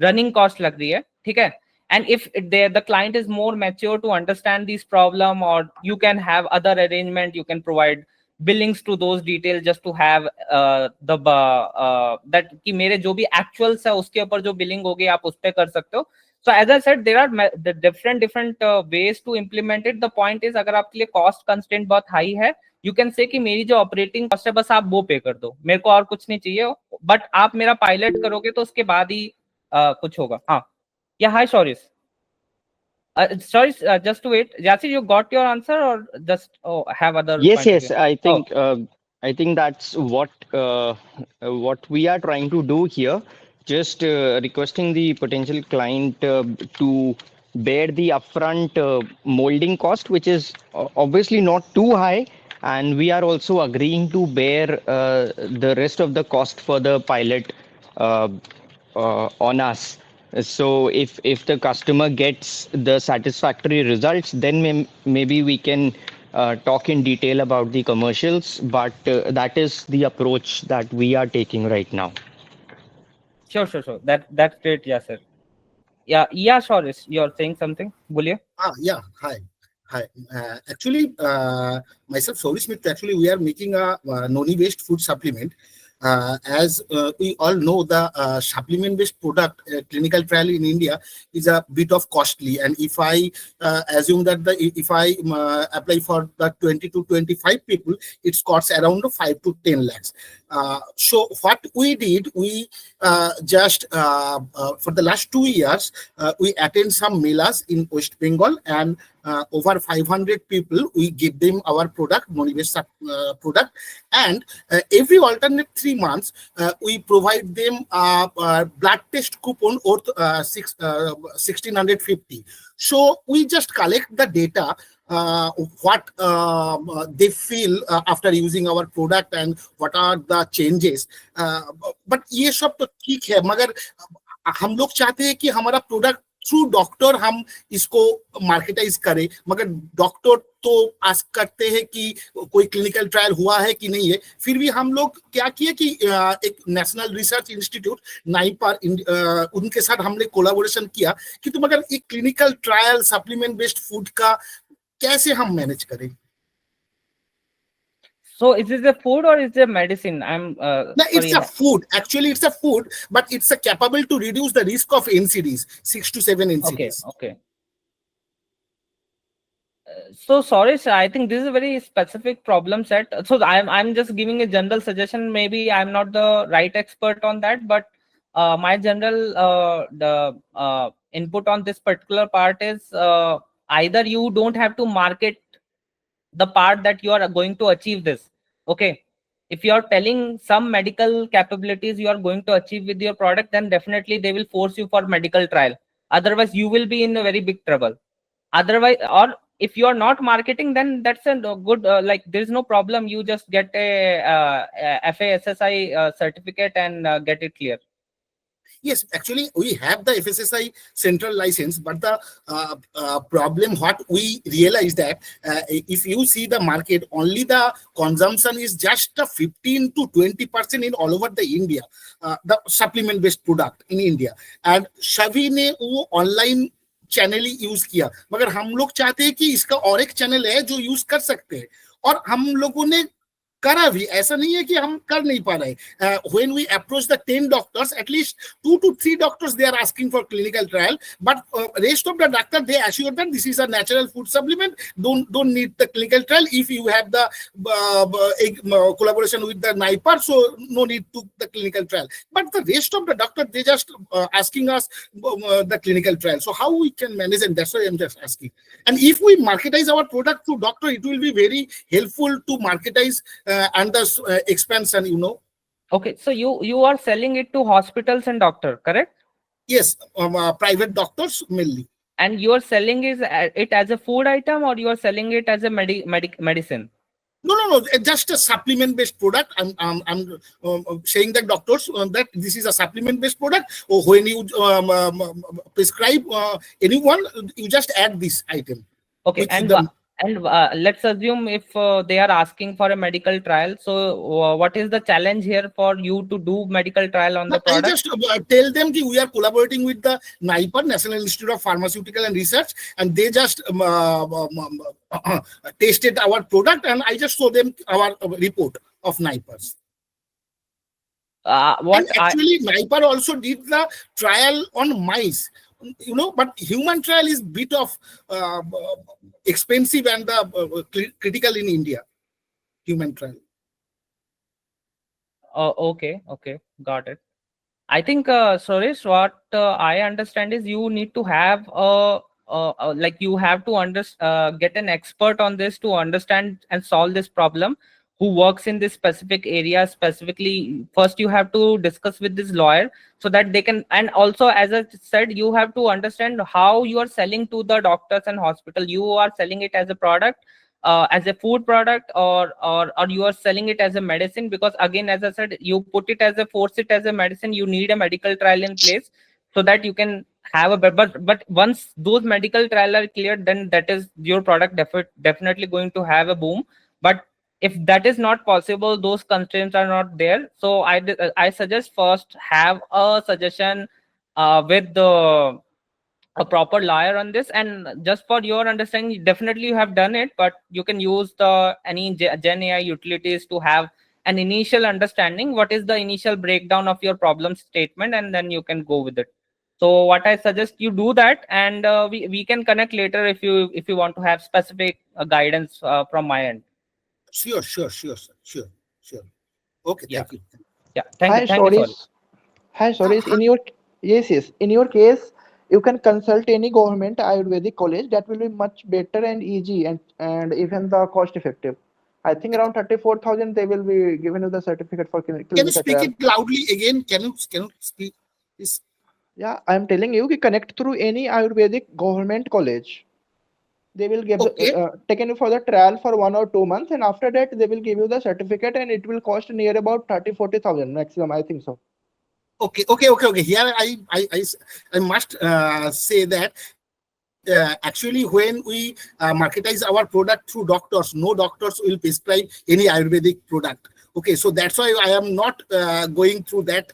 रनिंग कॉस्ट लग रही है, ठीक है। And if the client is more mature to understand this problem, or you can have other arrangement, you can provide billings to those details just to have the that कि मेरे जो भी actuals है उसके ऊपर जो billing होगी आप उस पे कर सकते हो. So as I said, there are the different ways to implement it. The point is, अगर आपके लिए cost constraint बहुत high है, you can say कि मेरी जो operating cost है बस आप वो पे कर दो, मेरे को और कुछ नहीं चाहिए, but आप मेरा pilot करोगे तो उसके बाद ही कुछ होगा. हाँ, yeah, hi Shoris. Sorry, just to wait. Yasir, you got your answer or just have other? Yes, point of yes. view? I think that's what we are trying to do here. Just requesting the potential client to bear the upfront molding cost, which is obviously not too high, and we are also agreeing to bear the rest of the cost for the pilot uh, on us. So if the customer gets the satisfactory results, then maybe we can talk in detail about the commercials. But that is the approach that we are taking right now. Sure. That's great, Yasir. Yeah, Shoris, you're saying something. Boliye. Yeah, hi. Actually, myself, Souri Smith, actually, we are making a noni-based food supplement. As we all know, the supplement-based product clinical trial in India is a bit of costly. And if I assume that if I apply for the 20 to 25 people, it costs around 5 to 10 lakhs. So what we did, we just for the last 2 years, we attend some melas in West Bengal, and over 500 people, we give them our product, Monivesh product, and every alternate 3 months, we provide them a blood test coupon or 1650. So we just collect the data, what they feel after using our product and what are the changes. But ये सब तो ठीक है, मगर हम लोग चाहते हैं कि हमारा प्रोडक्ट थ्रू डॉक्टर हम इसको मार्केटाइज करें, मगर डॉक्टर तो आस्क करते हैं कि कोई क्लिनिकल ट्रायल हुआ है कि नहीं है। फिर भी हम लोग क्या किए कि एक नेशनल रिसर्च इंस्टीट्यूट नाइपार उनके साथ हमने कोलैबोरेशन किया कि तुम अगर एक clinical trial supplement based food का कैसे हम मैनेज करें। So is this a food or is it a medicine? No, it's a food. Actually, it's a food, but it's capable to reduce the risk of NCDs, 6 to 7 NCDs. Okay. So sorry, sir. I think this is a very specific problem set. So I'm just giving a general suggestion. Maybe I'm not the right expert on that, but my general input on this particular part is either you don't have to market the part that you are going to achieve this. Okay, if you are telling some medical capabilities you are going to achieve with your product, then definitely they will force you for medical trial. Otherwise, you will be in a very big trouble. Otherwise, or if you are not marketing, then that's a good like there is no problem. You just get a FASSI certificate and get it clear. Yes, actually, we have the FSSI central license, but the problem what we realize that if you see the market, only the consumption is just 15 to 20% in all over the India, the supplement based product in India, and सभी ने वो online channel ही use किया, मगर हम लोग चाहते हैं कि इसका और एक चैनल है जो यूज कर सकते हैं, और हम लोगों ने करा भी, ऐसा नहीं है कि हम कर नहीं पा रहे। when we approach the 10 doctors, at least 2 to 3 doctors they are asking for clinical trial, but rest of the doctor they assure that this is a natural food supplement, don't need the clinical trial. If you have the collaboration with the NIPAR, so no need to the clinical trial. But the rest of the doctor they just asking us the clinical trial. So how we can manage, and that's why I'm just asking. And if we marketize our product to doctor, it will be very helpful to marketize and the expansion, you know. Okay, so you are selling it to hospitals and doctor, correct? Yes, private doctors mainly. And you are selling it as a food item, or you are selling it as a medicine? No, just a supplement based product. I'm saying that doctors that this is a supplement based product, or when you prescribe anyone, you just add this item. Okay, and let's assume if they are asking for a medical trial, so what is the challenge here for you to do medical trial on the product? I just tell them that we are collaborating with the NIPAR, National Institute of Pharmaceutical and Research, and they just tasted our product, and I just show them our report of NIPAR's. Actually, NIPAR also did the trial on mice, you know, but human trial is bit of expensive and critical in India, human trial. Okay, got it. I think, Suresh, what I understand is you need to have like you have to get an expert on this to understand and solve this problem, who works in this specific area specifically. First, you have to discuss with this lawyer so that they can, and also, as I said, you have to understand how you are selling to the doctors and hospital. You are selling it as a product, as a food product, or you are selling it as a medicine, because again, as I said, you force it as a medicine, you need a medical trial in place so that you can have a, but once those medical trial are cleared, then that is your product definitely going to have a boom. But if that is not possible, those constraints are not there, so I suggest first have a suggestion with a proper lawyer on this. And just for your understanding, definitely you have done it, but you can use the any Gen AI utilities to have an initial understanding, what is the initial breakdown of your problem statement, and then you can go with it. So what I suggest you do that, and we can connect later if you want to have specific guidance from my end. Sure, sure, sure, sir. Sure, sure. Okay, Yeah, thank you. yeah. Hi, Thank you, sorry. Stories. Hi, Uh, Stories. Yes. In your case, you can consult any government Ayurvedic college. That will be much better and easy, and even the cost effective. I think around 34,000 they will be giving you the certificate for Can you clinical speak trial. it loudly again? Can you speak this? Yeah, I am telling you, कि connect through any Ayurvedic government college. They will give Okay, taken you for the trial for 1 or 2 months, and after that they will give you the certificate, and it will cost near about 30-40,000 maximum. I think so. okay. Here I must say that actually when we marketize our product through doctors, no doctors will prescribe any Ayurvedic product. Okay, so that's why I am not going through that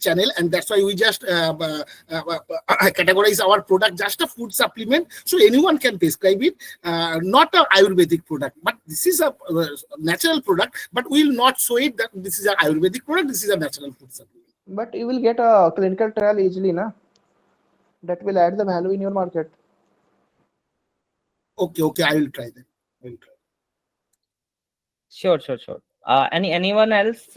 channel, and that's why we just categorize our product just a food supplement, so anyone can prescribe it, not a Ayurvedic product. But this is a natural product, but we will not show it that this is an Ayurvedic product. This is a natural food supplement. But you will get a clinical trial easily, na? That will add the value in your market. Okay, I will try that. I will try. Sure. Anyone else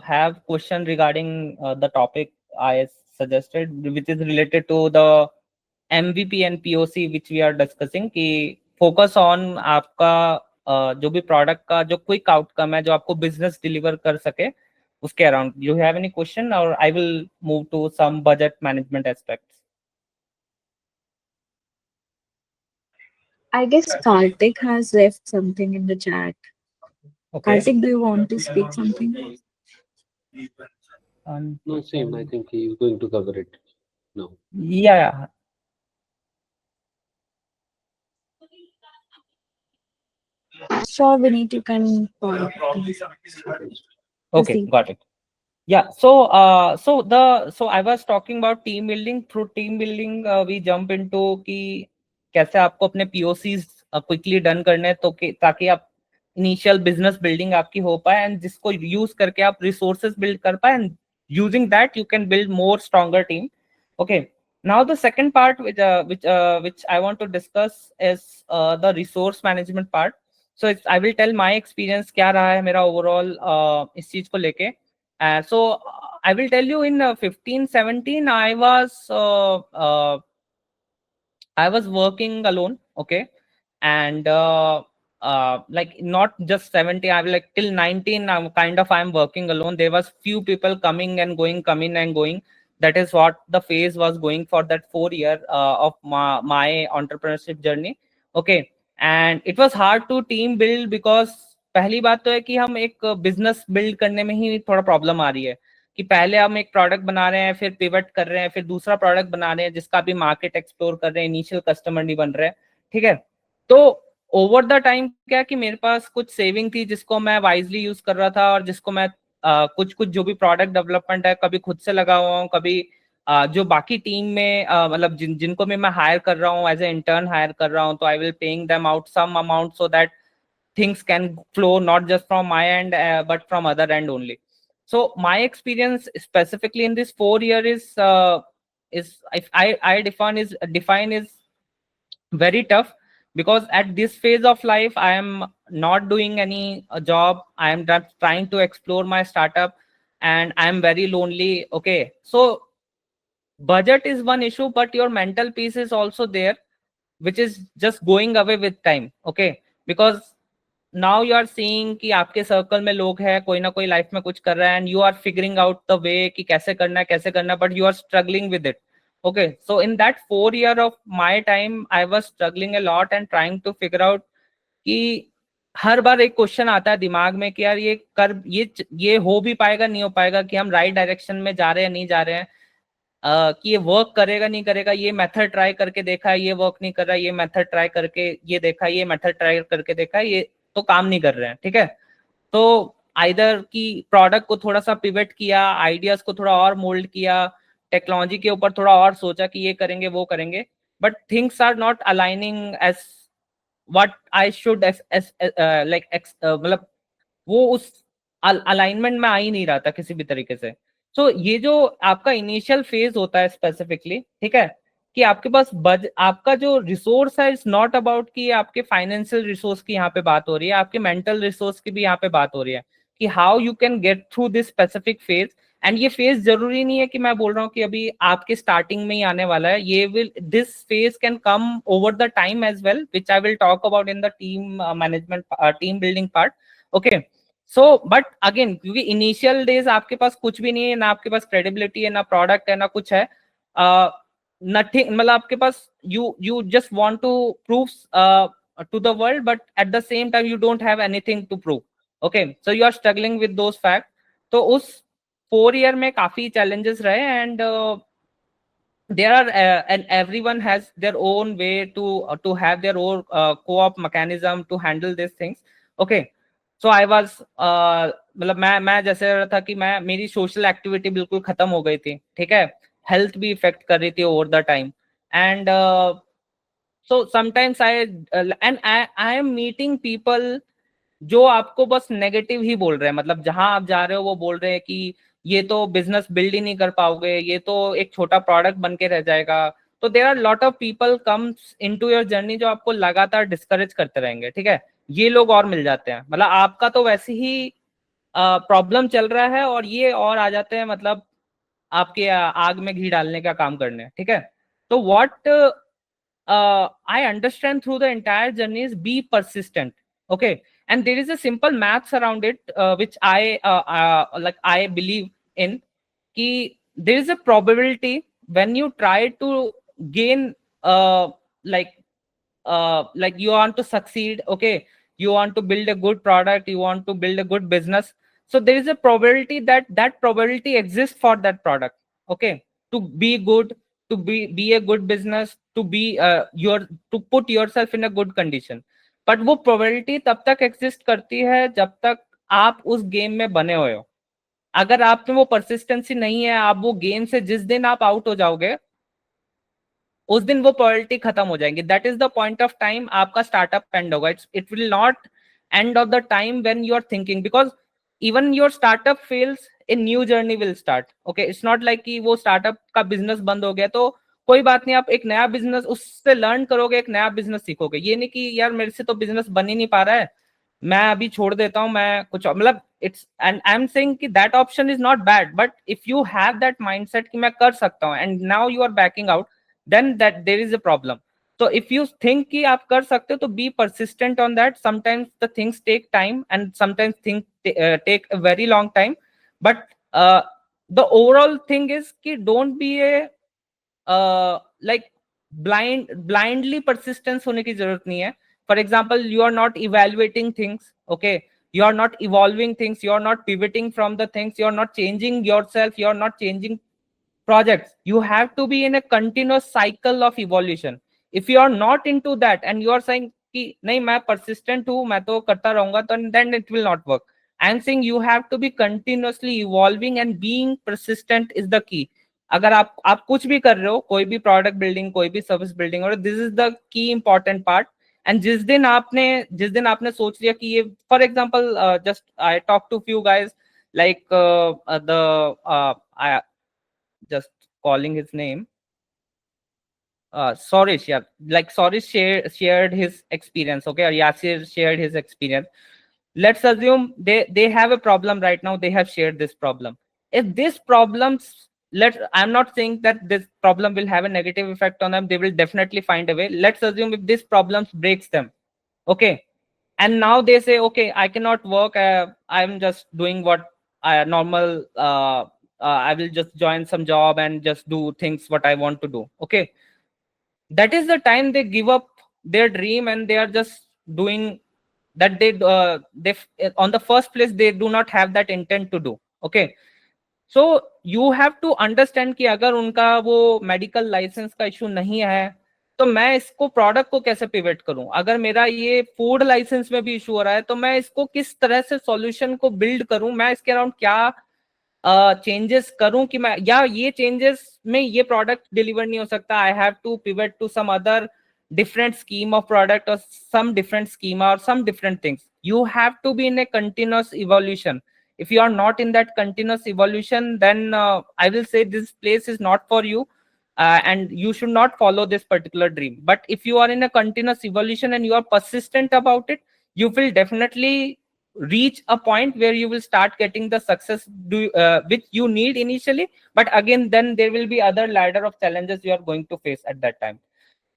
have question regarding the topic I suggested, which is related to the MVP and POC which we are discussing, कि focus on आपका जो भी product का जो quick outcome है जो आपको business deliver कर सके उसके around. You have any question, or I will move to some budget management aspects? I guess Karthik has left something in the chat. Okay. Karthik, do you want to speak something? No, same. I think he's going to cover it now. Yeah. Sure, Vineet, you can Okay, proceed. got it. Yeah, so I was talking about team building. Through team building, we jump into कि कैसे आपको अपने POCs quickly done करने हैं, तो ताकि आप initial business building आपकी हो पाए, and जिसको use करके आप resources build कर पाए, and using that you can build more stronger team. Okay. Now the second part which I want to discuss is the resource management part. So I will tell my experience क्या रहा है मेरा overall इस चीज को लेके. So I will tell you in 15-17 I was working alone, okay, and like not just 17, I was like till 19 I'm working alone. There was few people coming and going, coming and going. That is what the phase was going for that 4 year of my entrepreneurship journey, okay. And it was hard to team build because पहली बात तो है कि हम एक business build करने में ही थोड़ा प्रॉब्लम आ रही है कि पहले हम एक प्रोडक्ट बना रहे हैं, फिर पिवट कर रहे हैं, फिर दूसरा प्रोडक्ट बना रहे हैं जिसका भी मार्केट एक्सप्लोर कर रहे हैं, इनिशियल कस्टमर नहीं बन रहे हैं, ठीक है। तो ओवर द टाइम क्या कि मेरे पास कुछ सेविंग थी जिसको मैं वाइजली यूज कर रहा था, और जिसको मैं कुछ जो भी प्रोडक्ट डेवलपमेंट है कभी खुद से लगा हुआ हूँ, कभी जो बाकी टीम में मतलब जिनको भी मैं हायर कर रहा हूँ एज ए इंटर्न हायर कर रहा हूँ, तो I will paying them out some amount so that things can flow not just from my end but from other end only. So my experience specifically in this 4 year is if I define is very tough, because at this phase of life I am not doing any job. I am just trying to explore my startup and I am very lonely, okay. So budget is one issue, but your mental peace is also there, which is just going away with time, okay. Because now you are seeing कि आपके circle में लोग हैं, कोई ना कोई life में कुछ कर रहा है, and you are figuring out the way कि कैसे करना है, but you are struggling with it, okay. So in that 4 year of my time I was struggling a lot and trying to figure out कि हर बार एक question आता है दिमाग में कि यार ये हो भी पाएगा नहीं हो पाएगा, कि हम राइट डायरेक्शन में जा रहे हैं नहीं जा रहे हैं, कि ये वर्क करेगा नहीं करेगा, ये मेथड ट्राई करके देखा है ये वर्क नहीं कर रहा, ये मेथड ट्राई करके ये देखा, ये मेथड ट्राई करके देखा, ये तो काम नहीं कर रहे हैं, ठीक है। तो आइदर की प्रोडक्ट को थोड़ा सा पिवट किया, आइडियाज को थोड़ा और मोल्ड किया, टेक्नोलॉजी के ऊपर थोड़ा और सोचा कि ये करेंगे वो करेंगे, but things are not aligning as what I should मतलब वो अलाइनमेंट में आ ही नहीं रहा था किसी भी तरीके से। सो ये जो आपका इनिशियल फेज होता है स्पेसिफिकली, ठीक है, कि आपके पास आपका जो रिसोर्स है, इट्स नॉट अबाउट कि आपके फाइनेंशियल रिसोर्स की यहाँ पे बात हो रही है, आपके मेंटल रिसोर्स की भी यहाँ पे बात हो रही है कि how you can get through this specific phase. And ये फेज जरूरी नहीं है कि मैं बोल रहा हूँ कि अभी आपके स्टार्टिंग में ही आने वाला है, ये will this phase can come over the time as well, which I will talk about in the team management, team building part. Okay, so but again क्योंकि इनिशियल डेज आपके पास कुछ भी नहीं है, ना आपके पास क्रेडिबिलिटी है, ना प्रोडक्ट है, ना कुछ है, नथिंग, मतलब आपके पास you just want to prove to the world, but at the same time you don't have anything to prove. Okay, so you are struggling with those fact. तो उस 4 ईयर में काफी चैलेंजेस रहे, and there are and everyone has their own way to have their own co-op mechanism to handle these things. Okay, so I was मतलब मैं जैसे रहा था कि मैं, मेरी सोशल एक्टिविटी बिल्कुल खत्म हो गई थी, ठीक है, हेल्थ भी इफेक्ट कर रही थी over the time, and so sometimes and I am meeting people जो आपको बस नेगेटिव ही बोल रहे हैं, मतलब जहां आप जा रहे हो वो बोल रहे हैं कि ये तो बिजनेस बिल्ड ही नहीं कर पाओगे, ये तो एक छोटा प्रोडक्ट बन के रह जाएगा। तो there are lot of people comes into your journey जो आपको लगातार डिस्करेज करते रहेंगे, ठीक है, ये लोग और मिल जाते हैं, मतलब आपका तो वैसे ही प्रॉब्लम चल रहा है और ये और आ जाते हैं, मतलब आपके आग में घी डालने का काम करने, ठीक है। तो what I understand through the entire journey is be persistent. Okay, and there is a simple maths around it, which I believe in. Ki there is a probability when you try to gain like like you want to succeed. Okay, you want to build a good product, you want to build a good business. So there is a probability that that probability exists for that product. Okay, to be good, to be a good business, to be your to put yourself in a good condition. But वो probability तब तक exist करती है जब तक आप उस game में बने हुए हो। अगर आप में वो परसिस्टेंसी नहीं है, आप वो गेम से जिस दिन आप आउट हो जाओगे उस दिन वो प्रोबेबिलिटी खत्म हो जाएंगी। That is the point of time आपका स्टार्टअप एंड होगा। It will not end of the time when you are thinking, because even your startup fails, a new journey will start. Okay, it's not like कि वो startup का business बंद हो गया तो कोई बात नहीं, आप एक नया बिजनेस उससे लर्न करोगे, एक नया बिजनेस सीखोगे। ये नहीं कि यार मेरे से तो बिजनेस बन ही नहीं पा रहा है, मैं अभी छोड़ देता हूं, मैं कुछ मतलब it's and I am saying कि that option is not bad, but if you have that mindset कि मैं कर सकता हूं and now you are backing out, then that there is a problem. So if you think कि आप कर सकते हो तो be persistent on that. Sometimes the things take time and sometimes things take a very long time, but the overall thing is कि don't be a like blindly persistence होने की जरूरत नहीं है। For example, you are not evaluating things, okay, you are not evolving things, you are not pivoting from the things, you are not changing yourself, you are not changing projects. You have to be in a continuous cycle of evolution. If you are not into that and you are saying कि नहीं मैं persistent हूँ, मैं तो करता रहूंगा, तो then it will not work. I am saying you have to be continuously evolving and being persistent is the key. अगर आप कुछ भी कर रहे हो, कोई भी प्रोडक्ट बिल्डिंग, कोई भी सर्विस बिल्डिंग, और this is the key important part. And जिस दिन आपने सोच लिया कि ये, for example just I talk to few guys like the just calling his name, Sorish, yeah, like Sorish shared his experience, okay, or Yasir shared his experience. Let's assume they have a problem right now, they have shared this problem. If this problems, I'm not saying that this problem will have a negative effect on them, they will definitely find a way. Let's assume if this problems breaks them, okay, and now they say, okay, I cannot work, I'm just doing what normal I will just join some job and just do things what I want to do. Okay, that is the time they give up their dream and they are just doing that. They on the first place they do not have that intent to do. Okay, so you have to understand कि अगर उनका वो medical licence का issue नहीं है तो मैं इसको प्रोडक्ट को कैसे पिवट करूं। अगर मेरा ये फूड लाइसेंस में भी इशू हो रहा है तो मैं इसको किस तरह से सॉल्यूशन को बिल्ड करूं, मैं इसके अराउंड क्या चेंजेस करूं कि मैं, या ये चेंजेस में ये प्रोडक्ट डिलीवर नहीं हो सकता, I have to pivot to some other different scheme of product or some different schema or some different things. You have to be in a continuous evolution. If you are not in that continuous evolution, then I will say this place is not for you, and you should not follow this particular dream. But if you are in a continuous evolution and you are persistent about it, you will definitely reach a point where you will start getting the success which you need initially. But again, then there will be other ladder of challenges you are going to face at that time.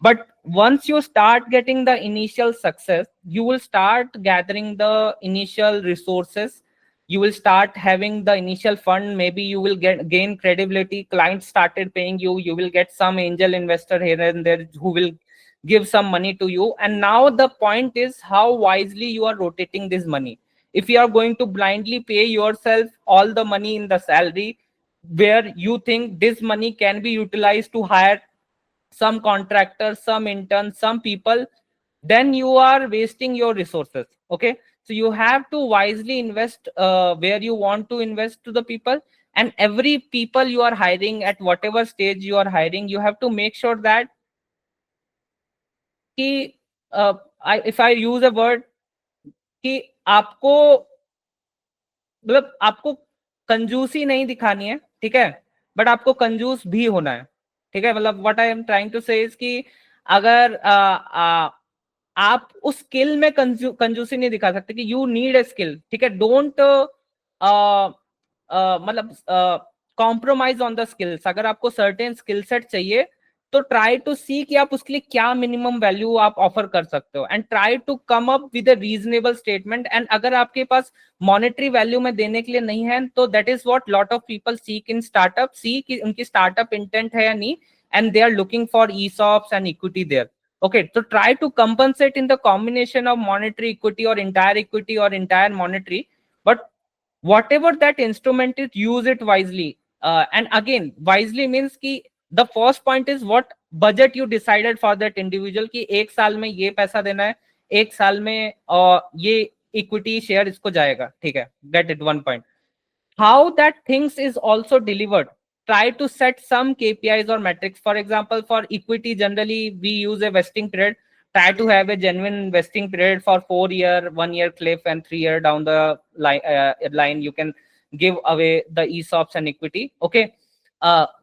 But once you start getting the initial success, you will start gathering the initial resources, you will start having the initial fund, maybe you will gain credibility, clients started paying you, you will get some angel investor here and there who will give some money to you. And now the point is how wisely you are rotating this money. If you are going to blindly pay yourself all the money in the salary, where you think this money can be utilized to hire some contractors, some interns, some people, then you are wasting your resources. Okay, so you have to wisely invest where you want to invest to the people. And every people you are hiring, at whatever stage you are hiring, you have to make sure that कि, if I use a word, कि आपको मतलब आपको कंजूसी नहीं दिखानी है, ठीक है, बट आपको कंजूस भी होना है, ठीक है। मतलब what I am trying to say is कि अगर आप उस स्किल में कंजूसी नहीं दिखा सकते कि यू नीड ए स्किल, ठीक है, डोंट मतलब कॉम्प्रोमाइज ऑन द स्किल्स। अगर आपको सर्टेन स्किल सेट चाहिए तो ट्राई टू सी कि आप उसके लिए क्या मिनिमम वैल्यू आप ऑफर कर सकते हो, and try to come up with a reasonable statement. And अगर आपके पास मॉनेटरी वैल्यू में देने के लिए नहीं है, तो that is what lot of people seek in startup, see कि उनकी स्टार्टअप इंटेंट है या नहीं, and they are looking for ESOPs and equity there. Okay, so try to compensate in the combination of monetary equity or entire monetary, but whatever that instrument is, use it wisely. And again, wisely means ki the first point is what budget you decided for that individual, ki ek saal mein ye paisa dena hai, ek saal mein ye equity share isko jayega, theek hai, get it, one point. How that things is also delivered, try to set some KPIs or metrics. For example, for equity, generally we use a vesting period. Try to have a genuine vesting period for 4 year, 1 year cliff, and 3 year down the line you can give away the ESOPs and equity. Okay,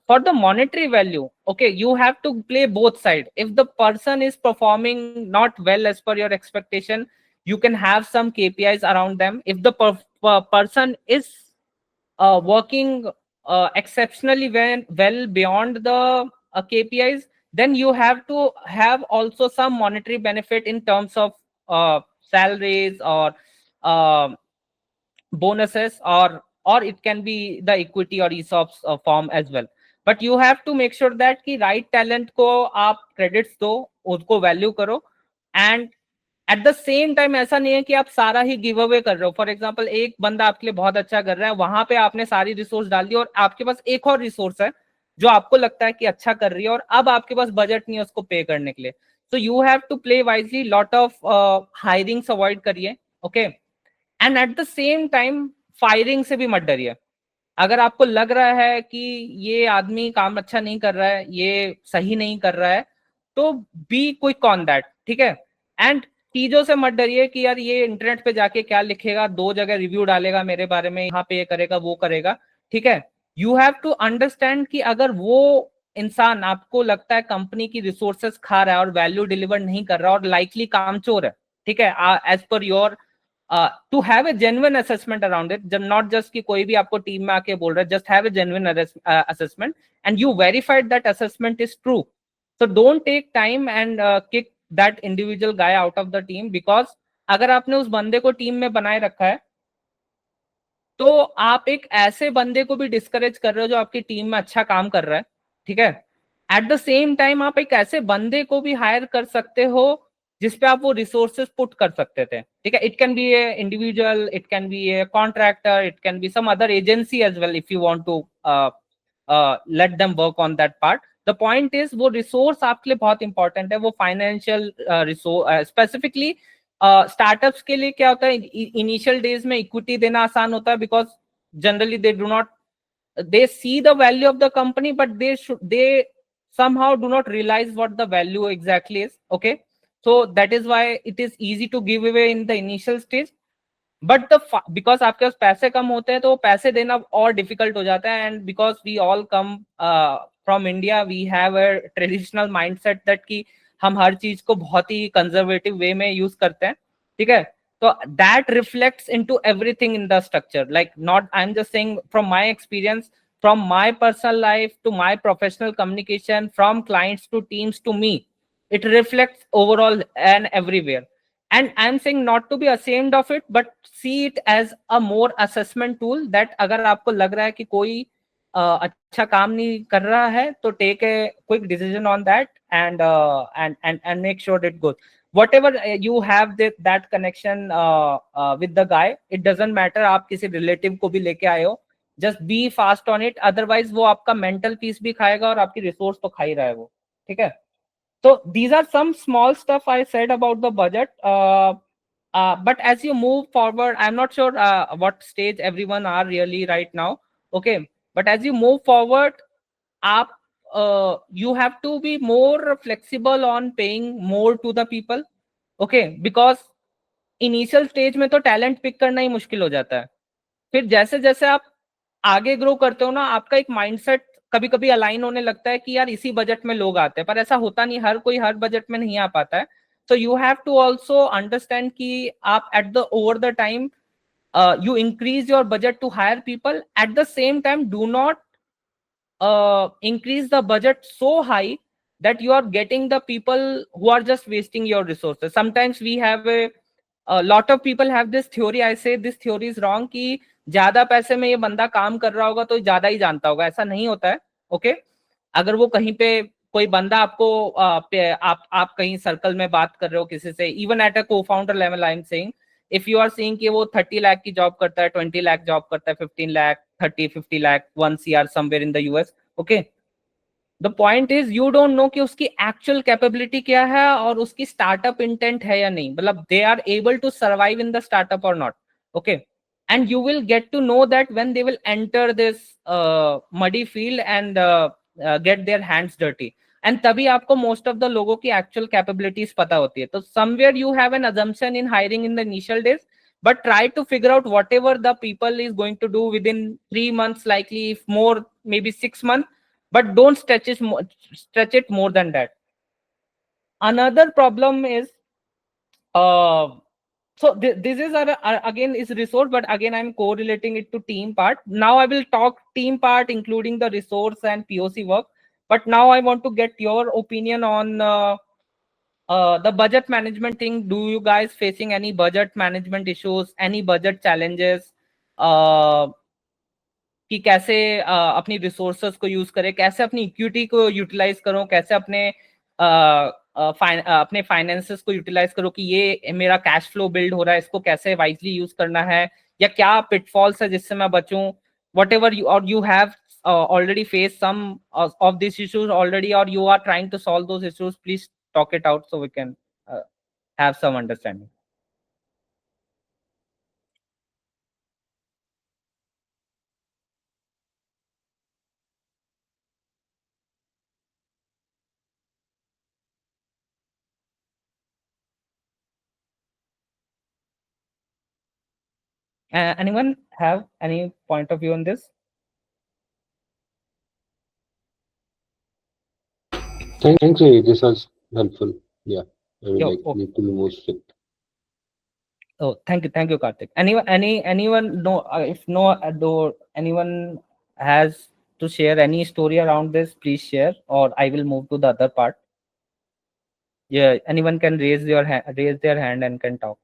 for the monetary value, okay, you have to play both sides. If the person is performing not well as per your expectation, you can have some KPIs around them. If the person is working exceptionally well beyond the KPIs, then you have to have also some monetary benefit in terms of salaries or uh, bonuses, or it can be the equity or ESOPs form as well. But you have to make sure that कि right talent को आप credits दो, उसको value करो, and eight the same time ऐसा नहीं है कि आप सारा ही गिव अवे कर रहे हो। फॉर एग्जांपल, एक बंदा आपके लिए बहुत अच्छा कर रहा है, वहां पे आपने सारी रिसोर्स डाल दी, और आपके पास एक और रिसोर्स है जो आपको लगता है कि अच्छा कर रही है, और अब आपके पास बजट नहीं है उसको पे करने के लिए। So you have to play wisely, lot of hirings avoid करिए। Okay, and at the same time firing से भी मत डरिए। अगर आपको लग रहा है कि ये आदमी काम अच्छा नहीं कर रहा है, ये सही नहीं कर रहा है, तो बी क्विक ऑन दैट, ठीक है। एंड चीजों से मत डरिए कि यार ये इंटरनेट पे जाके क्या लिखेगा, 2 जगह रिव्यू डालेगा मेरे बारे में, यहाँ पे ये करेगा वो करेगा, ठीक है। यू हैव टू अंडरस्टैंड कि अगर वो इंसान आपको लगता है कंपनी की रिसोर्सेस खा रहा है और वैल्यू डिलीवर नहीं कर रहा और लाइकली कामचोर है, ठीक है, as per your, to have a genuine assessment around it, not just कि कोई भी आपको टीम में आके बोल रहा है, just have a genuine assessment and you verified that assessment is true. So don't take time and kick that individual guy out of the team, because अगर आपने उस बंदे को टीम में बनाए रखा है, तो आप एक ऐसे बंदे को भी डिस्करेज कर रहे हो जो आपकी टीम में अच्छा काम कर रहा है, ठीक है। एट द सेम टाइम आप एक ऐसे बंदे को भी हायर कर सकते हो जिसपे आप वो रिसोर्सेज पुट कर सकते थे, ठीक है। It can be a individual, it can be a contractor, it can be some other agency as well, if you want to let them work on that part. The point is वो resource आपके लिए बहुत important है, वो financial resource. Specifically startups के लिए क्या होता है, इनिशियल डेज में इक्विटी देना आसान होता है, because generally they do not, they see the value of the company, but they somehow do not realize what the value exactly is. Okay, so that is why it is easy to give away in the initial stage. But the because आपके पास पैसे कम होते हैं तो पैसे देना और difficult हो जाता है, and because we all come from India, we have a traditional mindset that कि हम हर चीज को बहुत ही कंजर्वेटिव वे में यूज करते हैं, ठीक है। तो that reflects into everything in the structure, like not I am just saying from my experience, from my personal life to my professional communication, from clients to teams to me, it reflects overall and everywhere. And I'm saying not to be ashamed of it, but see it as a more assessment tool, that अगर आपको लग रहा है कि कोई अच्छा काम नहीं कर रहा है, तो take a quick decision on that, and make sure it goes. Whatever you have that connection with the guy, it doesn't matter आप किसी relative को भी लेके आए हो, just be fast on it, otherwise वो आपका mental peace भी खाएगा और आपकी resource तो खा ही रहा है वो, ठीक है। So these are some small stuff I said about the budget. But as you move forward, I'm not sure what stage everyone are really right now. Okay, but as you move forward, up, you have to be more flexible on paying more to the people. Okay, because initial stage में तो talent pick करना ही मुश्किल हो जाता है। फिर जैसे जैसे आप आगे ग्रो करते हो ना, आपका एक माइंडसेट कभी कभी अलाइन होने लगता है कि यार इसी बजट में लोग आते हैं, पर ऐसा होता नहीं, हर कोई हर बजट में नहीं आ पाता है। So you have to also understand कि आप at the over the time you increase your budget to hire people. At the same time, do not increase the budget so high that you are getting the people who are just wasting your resources. Sometimes we have a lot of people have this theory. I say this theory is wrong कि ज्यादा पैसे में ये बंदा काम कर रहा होगा तो ज्यादा ही जानता होगा, ऐसा नहीं होता है। ओके, अगर वो कहीं पे कोई बंदा आपको आप कहीं सर्कल में बात कर रहे हो किसी से, even at a co founder level, I am saying if you are seeing कि वो 30 लाख की जॉब करता है, 20 लाख जॉब करता है, 15 lakh, 30, 50 lakh, 1 CR somewhere in the US, okay, the point is you don't know कि उसकी एक्चुअल कैपेबिलिटी क्या है और उसकी स्टार्टअप इंटेंट है या नहीं, मतलब they are able to survive in the startup और not, okay. And you will get to know that when they will enter this muddy field and get their hands dirty, and तभी आपको most of the लोगों की actual capabilities पता होती है। तो somewhere you have an assumption in hiring in the initial days, but try to figure out whatever the people is going to do within 3 months, likely if more maybe 6 months, but don't stretch it more than that. Another problem is uh, so this is again is resource, but again I'm correlating it to team part. Now I will talk team part including the resource and POC work, but now I want to get your opinion on the budget management thing. Do you guys facing any budget management issues, any budget challenges? कि कैसे अपनी resources को use करें, कैसे अपनी equity को utilise करो, कैसे अपने फाइनेंसेस को यूटिलाइज करो कि ये मेरा कैश फ्लो बिल्ड हो रहा है, इसको कैसे वाइजली यूज करना है, या क्या पिटफॉल्स है जिससे मैं बचूं, वट एवर यू, और you have already faced some of these issues already, or you are trying to solve those issues. Please talk it out so we can have some understanding. Anyone have any point of view on this? Thanks, Ray. This was helpful. Yeah, I will Yo, like okay. need to be more strict. Oh, thank you, Karthik. Anyone know if no, do anyone has to share any story around this? Please share, or I will move to the other part. Yeah, anyone can raise their hand and can talk.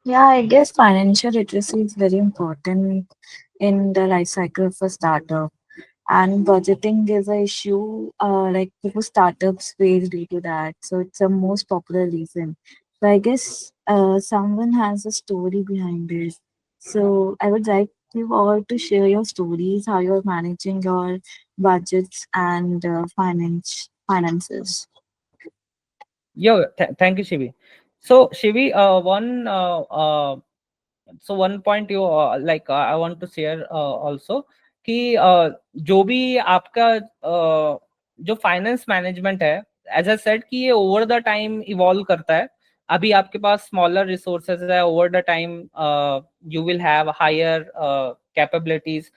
Yeah, I guess financial literacy is very important in the life cycle of a startup. And budgeting is a issue, like people startups face due to that. So it's a most popular reason. So I guess someone has a story behind it. So I would like you all to share your stories, how you're managing your budgets and finances. Yo, thank you, Shivi. So Shivi, one point you like I want to share also कि जो भी आपका जो finance management है, as I said कि ये over the time evolve करता है. अभी आपके पास स्मॉलर रिसोर्सेज है, over the time you will have higher capabilities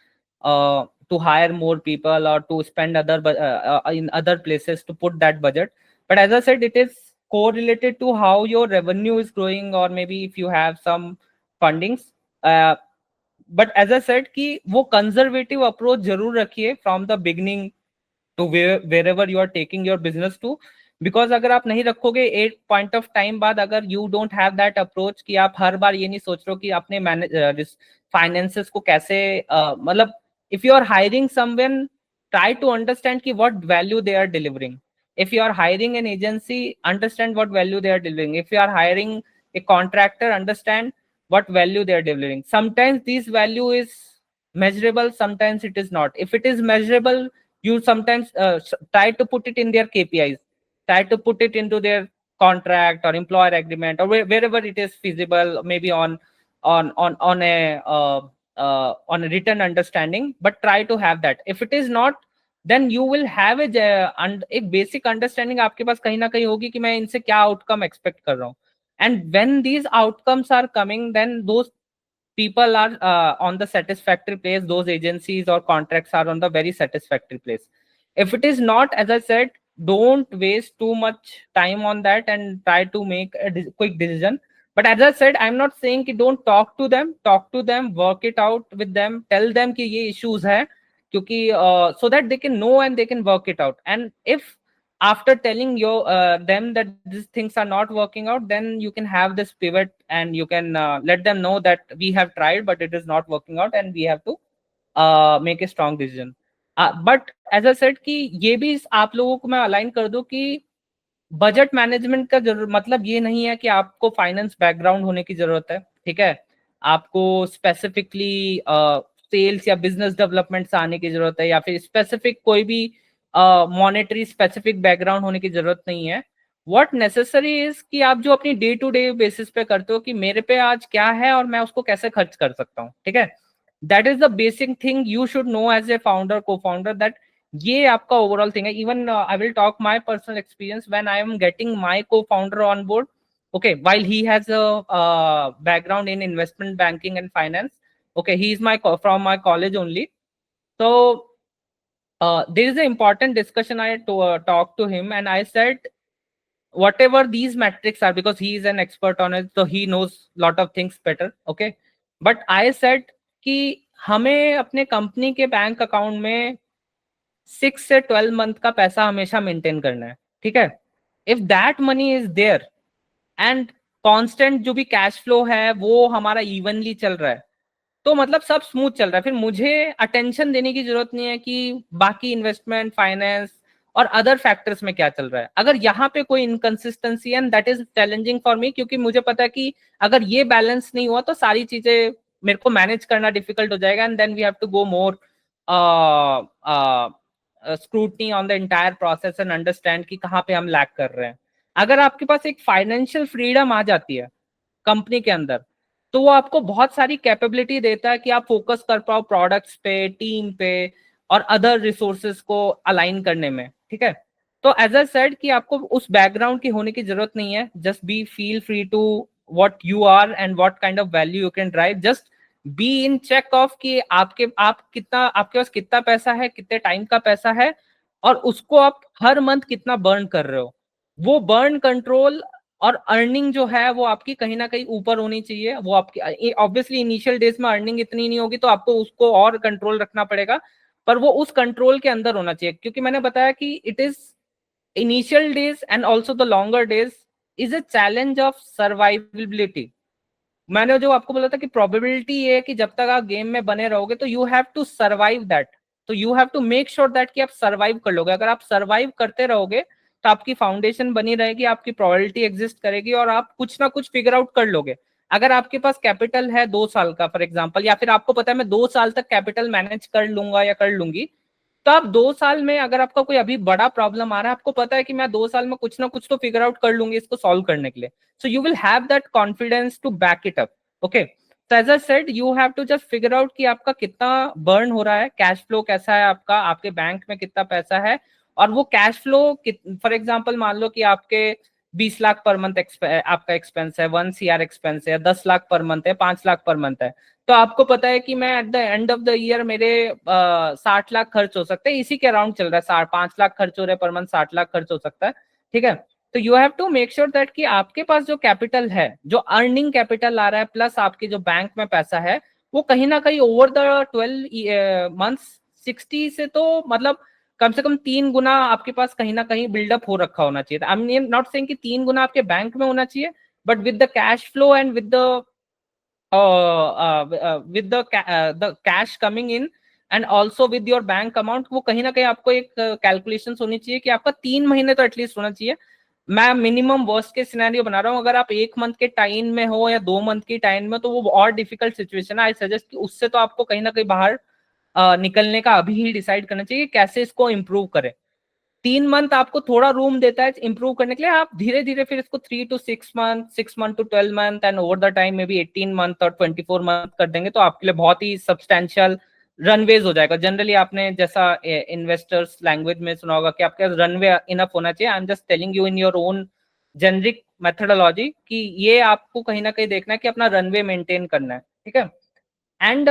to hire more people or to spend in other places to put that budget. But as I said, it is correlated to how your revenue is growing, or maybe if you have some fundings. uh, but as I said कि वो conservative approach जरूर रखिए from the beginning to wherever you are taking your business to. Because अगर आप नहीं रखोगे, एक point of time बाद अगर you don't have that approach कि आप हर बार ये नहीं सोच रहे हो कि अपने फाइनेंसेस को कैसे मतलब if you are hiring someone, try to understand ki what value they are delivering. If you are hiring an agency, understand what value they are delivering. If you are hiring a contractor, understand what value they are delivering. Sometimes this value is measurable, sometimes it is not. If it is measurable, you sometimes try to put it in their KPIs, try to put it into their contract or employer agreement, or wherever it is feasible, maybe on a written understanding, but try to have that. If it is not, then you will have एक basic understanding आपके पास कहीं ना कहीं होगी कि मैं इनसे क्या outcome expect कर रहा हूँ. And when these outcomes are coming, then those people are on the satisfactory place, those agencies or contracts are on the very satisfactory place. If it is not, as I said, don't waste too much time on that and try to make a quick decision. But as I said, I'm not saying कि don't talk to them, work it out with them, tell them कि ये issues है, क्योंकि so that they can know and they can work it out. And if after telling them that these things are not working out, then you can have this pivot and you can let them know that we have tried but it is not working out and we have to make a strong decision. But as I said कि ये भी आप लोगों को मैं align कर दूं कि बजट मैनेजमेंट का जरूर मतलब ये नहीं है कि आपको फाइनेंस बैकग्राउंड होने की जरूरत है. ठीक है, आपको स्पेसिफिकली सेल्स या बिजनेस डेवलपमेंट से आने की जरूरत है, या फिर स्पेसिफिक कोई भी मॉनेटरी स्पेसिफिक बैकग्राउंड होने की जरूरत नहीं है. व्हाट नेसेसरी इज कि आप जो अपनी डे टू डे बेसिस पे करते हो कि मेरे पे आज क्या है और मैं उसको कैसे खर्च कर सकता हूँ. ठीक है, that is the basic thing you should know as a founder, co founder, that ये आपका ओवरऑल थिंग है. Even I will talk my personal experience when I am getting my co founder on board. Okay, while he has a background in investment banking and finance. Okay, he is from my college only. So there is an important discussion I had to talk to him, and I said whatever these metrics are, because he is an expert on it, so he knows lot of things better. Okay, but I said कि हमें अपने company के bank account में 6 से 12 month का पैसा हमेशा maintain करना है. ठीक है, if that money is there and constant जो भी कैश फ्लो है वो हमारा इवनली चल रहा है, तो मतलब सब स्मूथ चल रहा है. फिर मुझे अटेंशन देने की जरूरत नहीं है कि बाकी इन्वेस्टमेंट, फाइनेंस और अदर फैक्टर्स में क्या चल रहा है. अगर यहाँ पे कोई inconsistency, and that is challenging for me, क्योंकि मुझे पता है कि अगर ये बैलेंस नहीं हुआ तो सारी चीजें मेरे को मैनेज करना डिफिकल्ट हो जाएगा, and then we have to go more scrutiny on the entire process and understand कि कहाँ पे हम लैग कर रहे हैं. अगर आपके पास एक फाइनेंशियल फ्रीडम आ जाती है कंपनी के अंदर, तो वो आपको बहुत सारी कैपेबिलिटी देता है कि आप फोकस कर पाओ प्रोडक्ट्स पे, टीम पे और अदर रिसोर्सेज को अलाइन करने में. ठीक है, तो एज अ सेड कि आपको उस बैकग्राउंड की होने की जरूरत नहीं है. Just be feel free to what you are and what kind of value you can drive. Just be in check of कि आपके पास कितना पैसा है, कितने टाइम का पैसा है, और उसको आप हर मंथ कितना बर्न कर रहे हो. वो बर्न कंट्रोल और अर्निंग जो है वो आपकी कहीं ना कहीं ऊपर होनी चाहिए. वो आपकी ऑब्वियसली इनिशियल डेज में अर्निंग इतनी नहीं होगी, तो आपको उसको और कंट्रोल रखना पड़ेगा, पर वो उस कंट्रोल के अंदर होना चाहिए. क्योंकि मैंने बताया कि it is initial days and also the longer days is a challenge of survivability. मैंने जो आपको बोला था कि प्रोबेबिलिटी ये है कि जब तक आप गेम में बने रहोगे तो you have to survive that. तो you have to make sure that कि आप सर्वाइव कर लोगे. अगर आप सर्वाइव करते रहोगे तो आपकी फाउंडेशन बनी रहेगी, आपकी प्रोबेबिलिटी एग्जिस्ट करेगी और आप कुछ ना कुछ फिगर आउट कर लोगे. अगर आपके पास कैपिटल है 2 साल का फॉर एग्जांपल, या फिर आपको पता है मैं 2 साल तक कैपिटल मैनेज कर लूंगा या कर लूंगी, तो आप 2 साल में अगर आपका कोई अभी बड़ा प्रॉब्लम आ रहा है, आपको पता है कि मैं 2 साल में कुछ ना कुछ तो फिगर आउट कर लूंगी इसको सॉल्व करने के लिए. So you will have that confidence to back it up. Okay, so as I said, you have to just figure out कि आपका कितना बर्न हो रहा है, कैश फ्लो कैसा है आपका, आपके बैंक में कितना पैसा है, और वो कैश फ्लो, फॉर एग्जांपल मान लो कि आपके 20 लाख पर मंथ आपका एक्सपेंस है, 1 CR एक्सपेंस है, 10 लाख पर मंथ है, 5 लाख पर मंथ है, तो आपको पता है कि मैं at the end of the year मेरे 60 लाख खर्च हो सकते हैं, इसी के अराउंड चल रहा है, 5 लाख खर्च हो रहे हैं पर मंथ, 60 लाख खर्च हो सकता है, ठीक है। तो you have to make sure that कि आपके पास जो कैपिटल है, जो अर्निंग कैपिटल आ रहा है, प्लस आपके जो बैंक में पैसा है, वो कहीं ना कहीं ओवर द 12 मंथ्स 60 से तो मतलब कम से कम 3 गुना आपके पास कहीं ना कहीं बिल्डअप हो रखा होना चाहिए। आई एम नॉट सेइंग कि 3 गुना आपके बैंक में होना चाहिए, but with the cash flow and with the cash coming in and also with your bank amount, वो कहीं ना कहीं आपको एक कैलकुलेशन होनी चाहिए कि आपका 3 महीने तो एटलीस्ट होना चाहिए। मैं मिनिमम वर्स्ट के सिनेरियो बना रहा हूँ, अगर आप 1 मंथ के टाइम में हो या 2 मंथ की टाइम में, तो वो और डिफिकल्ट सिचुएशन है। आई सजेस्ट कि उससे तो आपको कहीं ना कहीं बाहर निकलने का अभी ही डिसाइड करना चाहिए कैसे इसको इम्प्रूव करें। 3 मंथ आपको थोड़ा रूम देता है इंप्रूव करने के लिए, आप धीरे धीरे फिर इसको 3 to 6 month, 6 month to 12 month and over the time में भी 18 मंथ और 24 मंथ कर देंगे, तो आपके लिए बहुत ही सब्सटैंशियल रनवेज हो जाएगा। जनरली आपने जैसा इन्वेस्टर्स लैंग्वेज में सुना होगा कि आपके रनवे इनफ होना चाहिए। I am just telling you in your own generic methodology कि ये आपको कहीं ना कहीं देखना है कि अपना रनवे मेंटेन करना है, ठीक है। And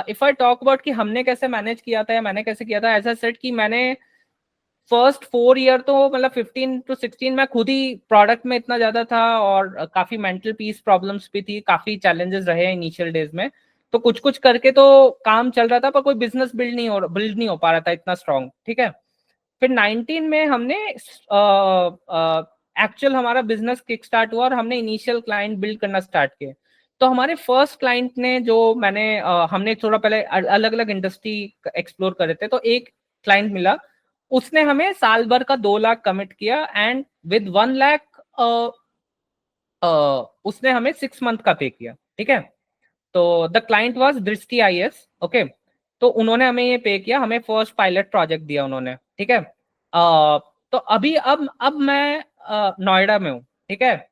if I talk about कि हमने कैसे मैनेज किया था या मैंने कैसे किया था, ऐसा सेट कि मैंने फर्स्ट 4 ईयर तो मतलब 15 to 16 मैं खुद ही प्रोडक्ट में इतना ज्यादा था, और काफी मेंटल पीस प्रॉब्लम्स भी थी, काफी चैलेंजेस रहे इनिशियल डेज में, तो कुछ कुछ करके तो काम चल रहा था, पर कोई बिजनेस बिल्ड नहीं हो पा रहा था इतना स्ट्रांग, ठीक है। फिर 19 में हमने एक्चुअल हमारा बिजनेस किक स्टार्ट हुआ और हमने इनिशियल क्लाइंट बिल्ड करना स्टार्ट किए। तो हमारे फर्स्ट क्लाइंट ने जो हमने थोड़ा पहले अलग अलग इंडस्ट्री एक्सप्लोर करे थे, तो एक क्लाइंट मिला, उसने हमें साल भर का 2 लाख कमिट किया एंड विद 1 लाख उसने हमें 6 मंथ का पे किया, ठीक है। तो द क्लाइंट वाज दृष्टि IS, ओके। तो उन्होंने हमें ये पे किया, हमें फर्स्ट पायलट प्रोजेक्ट दिया उन्होंने, ठीक है। तो अभी अब मैं नोएडा में हूँ, ठीक है।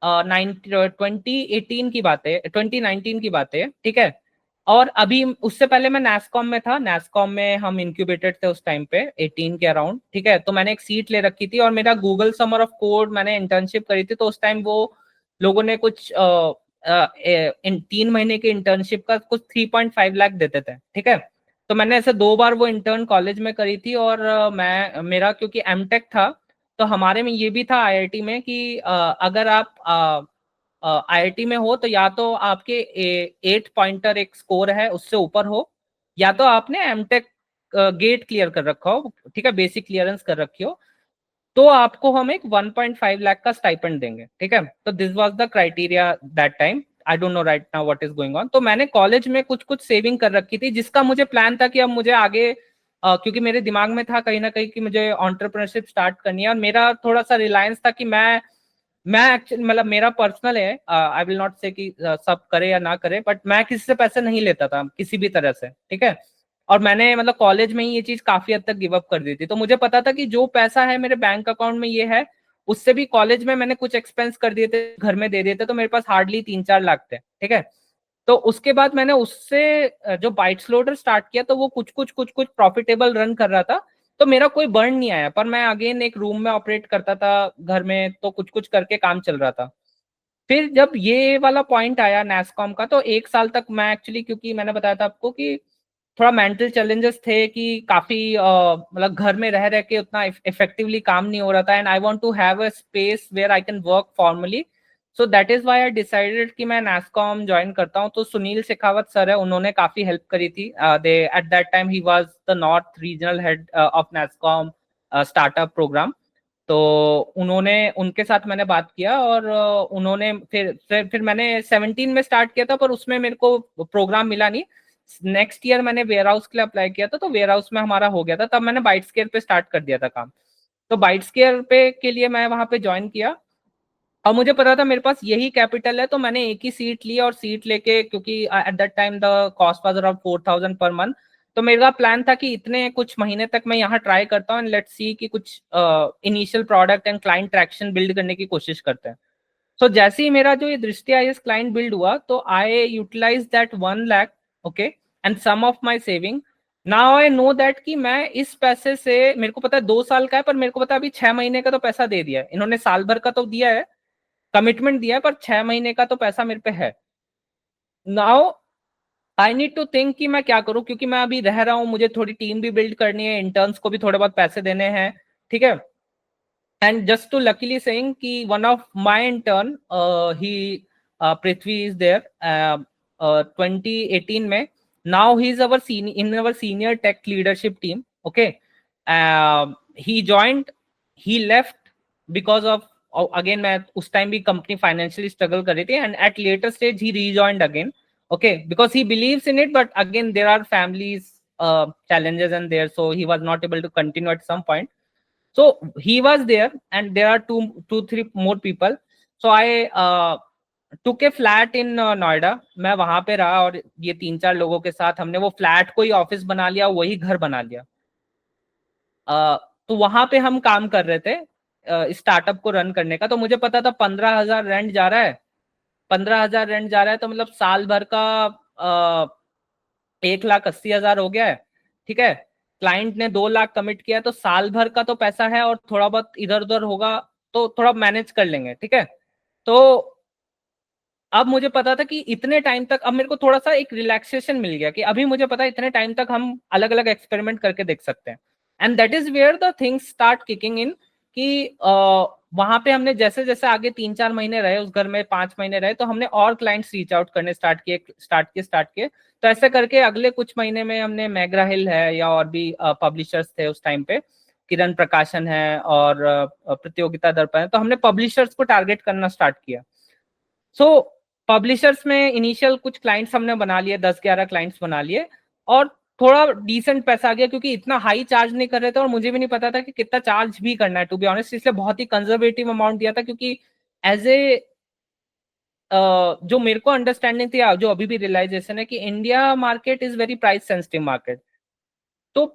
2018 की बात है, 2019 की बात है, ठीक है। और अभी उससे पहले मैं नैसकॉम में था, नैसकॉम में हम इंक्यूबेटेड थे उस टाइम पे 18 के अराउंड, ठीक है। तो मैंने एक सीट ले रखी थी और मेरा गूगल समर ऑफ कोड मैंने इंटर्नशिप करी थी, तो उस टाइम वो लोगों ने कुछ इन 3 महीने के इंटर्नशिप का कुछ 3.5 लाख देते थे, ठीक है। तो मैंने ऐसे 2 बार वो इंटर्न कॉलेज में करी थी, और मैं मेरा क्योंकि एमटेक था, तो हमारे में ये भी था आईआईटी में कि अगर आप आईआईटी में हो तो या तो आपके 8 पॉइंटर एक स्कोर है उससे ऊपर हो, या तो आपने एमटेक गेट क्लियर कर रखा हो, ठीक है, बेसिक क्लियरेंस कर रखी हो, तो आपको हम एक 1.5 लाख का स्टाइपेंड देंगे, ठीक है। तो this was the criteria that time, I don't know right now what is going on. तो मैंने कॉलेज में कुछ कुछ सेविंग कर रखी थी, जिसका मुझे प्लान था कि अब मुझे आगे क्योंकि मेरे दिमाग में था कहीं ना कहीं कि मुझे एंटरप्रेन्योरशिप स्टार्ट करनी है, और मेरा थोड़ा सा रिलायंस था कि मैं एक्चुअली मतलब मेरा पर्सनल है, आई विल नॉट से कि सब करे या ना करे, बट मैं किसी से पैसे नहीं लेता था किसी भी तरह से, ठीक है। और मैंने मतलब कॉलेज में ही ये चीज काफी हद तक गिव अप कर दी थी, तो मुझे पता था कि जो पैसा है मेरे बैंक अकाउंट में ये है, उससे भी कॉलेज में मैंने कुछ एक्सपेंस कर दिए थे, घर में दे दिए थे, तो मेरे पास हार्डली 3-4 लाख थे, ठीक है। तो उसके बाद मैंने उससे जो बाइट्स लोडर स्टार्ट किया, तो वो कुछ कुछ प्रॉफिटेबल रन कर रहा था, तो मेरा कोई बर्न नहीं आया, पर मैं अगेन एक रूम में ऑपरेट करता था घर में, तो कुछ कुछ करके काम चल रहा था। फिर जब ये वाला पॉइंट आया नैसकॉम का, तो 1 साल तक मैं एक्चुअली, क्योंकि मैंने बताया था आपको कि थोड़ा मेंटल चैलेंजेस थे कि काफी मतलब घर में रह रह के उतना इफेक्टिवली काम नहीं हो रहा था, and I want to have a space where I can work formally. So that is why I decided कि मैं नैसकॉम ज्वाइन करता हूँ। तो सुनील शेखावत सर है, उन्होंने काफी हेल्प करी थी, they at that time he was the north regional head of Nasscom startup programme. तो उन्होंने उनके साथ मैंने बात किया, और उन्होंने फिर मैंने 17 में स्टार्ट किया था, पर उसमें मेरे को प्रोग्राम मिला नहीं। नेक्स्ट ईयर मैंने वेयर हाउस के लिए अप्लाई किया था, तो वेयर हाउस में हमारा हो गया था, तब मैंने बाइट्सकेयर पे स्टार्ट कर दिया था काम। तो बाइट्सकेयर पे के लिए मैं वहां पे ज्वाइन किया, और मुझे पता था मेरे पास यही कैपिटल है, तो मैंने एक ही सीट ली, और सीट लेके क्योंकि eight that time the cost was around 4,000 per month, तो मेरा प्लान था कि इतने कुछ महीने तक मैं यहाँ ट्राई करता हूँ, एंड लेट्स सी कि कुछ initial product and client traction build करने की कोशिश करते हैं। सो जैसे ही मेरा जो ये दृष्टि IS क्लाइंट बिल्ड हुआ, तो I utilise that 1 lakh, okay, and some of my saving now I know that कि मैं इस पैसे से, मेरे को पता है 2 साल का है, पर मेरे को पता है अभी 6 महीने का तो पैसा दे दिया है इन्होंने, साल भर का तो दिया है, कमिटमेंट दिया है, पर 6 महीने का तो पैसा मेरे पे है। Now I need to think कि मैं क्या करूं, क्योंकि मैं अभी रह रहा हूं, मुझे थोड़ी टीम भी बिल्ड करनी है, इंटर्न्स को भी थोड़े बहुत पैसे देने हैं, ठीक है। And just to luckily saying कि one of my intern he Prithvi is there 2018 में, now he is our senior in our senior tech leadership team, okay. He joined, he left because of again मैं उस time भी company financially struggle कर रही थी, and at later stage he rejoined again, okay, because he believes in it, but again there are families challenges and there, so he was not able to continue at some point. So he was there and there are two three more people, so I took a flat in Noida. मैं वहां पे रहा और ये 3-4 लोगों के साथ हमने वो फ्लैट को ही ऑफिस बना लिया, वही घर बना लिया। तो वहां पे हम काम कर रहे थे स्टार्टअप को रन करने का। तो मुझे पता था 15,000 रेंट जा रहा है, 15,000 रेंट जा रहा है, तो मतलब साल भर का 1,80,000 हो गया है, ठीक है। क्लाइंट ने 2 लाख कमिट किया, तो साल भर का तो पैसा है और थोड़ा बहुत इधर उधर होगा तो थोड़ा मैनेज कर लेंगे, ठीक है। तो अब मुझे पता था कि इतने टाइम तक, अब मेरे को थोड़ा सा एक रिलैक्सेशन मिल गया कि अभी मुझे पता है इतने टाइम तक हम अलग अलग एक्सपेरिमेंट करके देख सकते हैं। And that is where the things start kicking in कि वहां पे हमने जैसे जैसे आगे 3-4 महीने रहे उस घर में, 5 महीने रहे, तो हमने और क्लाइंट्स रीच आउट करने स्टार्ट किए। तो ऐसे करके अगले कुछ महीने में हमने मैग्रा हिल है या और भी पब्लिशर्स थे उस टाइम पे, किरण प्रकाशन है और प्रतियोगिता दर्पण है, तो हमने पब्लिशर्स को टारगेट करना स्टार्ट किया। सो पब्लिशर्स में इनिशियल कुछ क्लाइंट्स हमने बना लिए, 10-11 क्लाइंट्स बना लिए और थोड़ा डिसेंट पैसा आ गया, क्योंकि इतना हाई चार्ज नहीं कर रहे थे और मुझे भी नहीं पता था कि कितना चार्ज भी करना है, टू बी ऑनेस्ट। इसलिए बहुत ही कंजर्वेटिव अमाउंट दिया था, क्योंकि एज ए जो मेरे को अंडरस्टैंडिंग थी, जो अभी भी रियलाइजेशन है कि India market is very price sensitive market. तो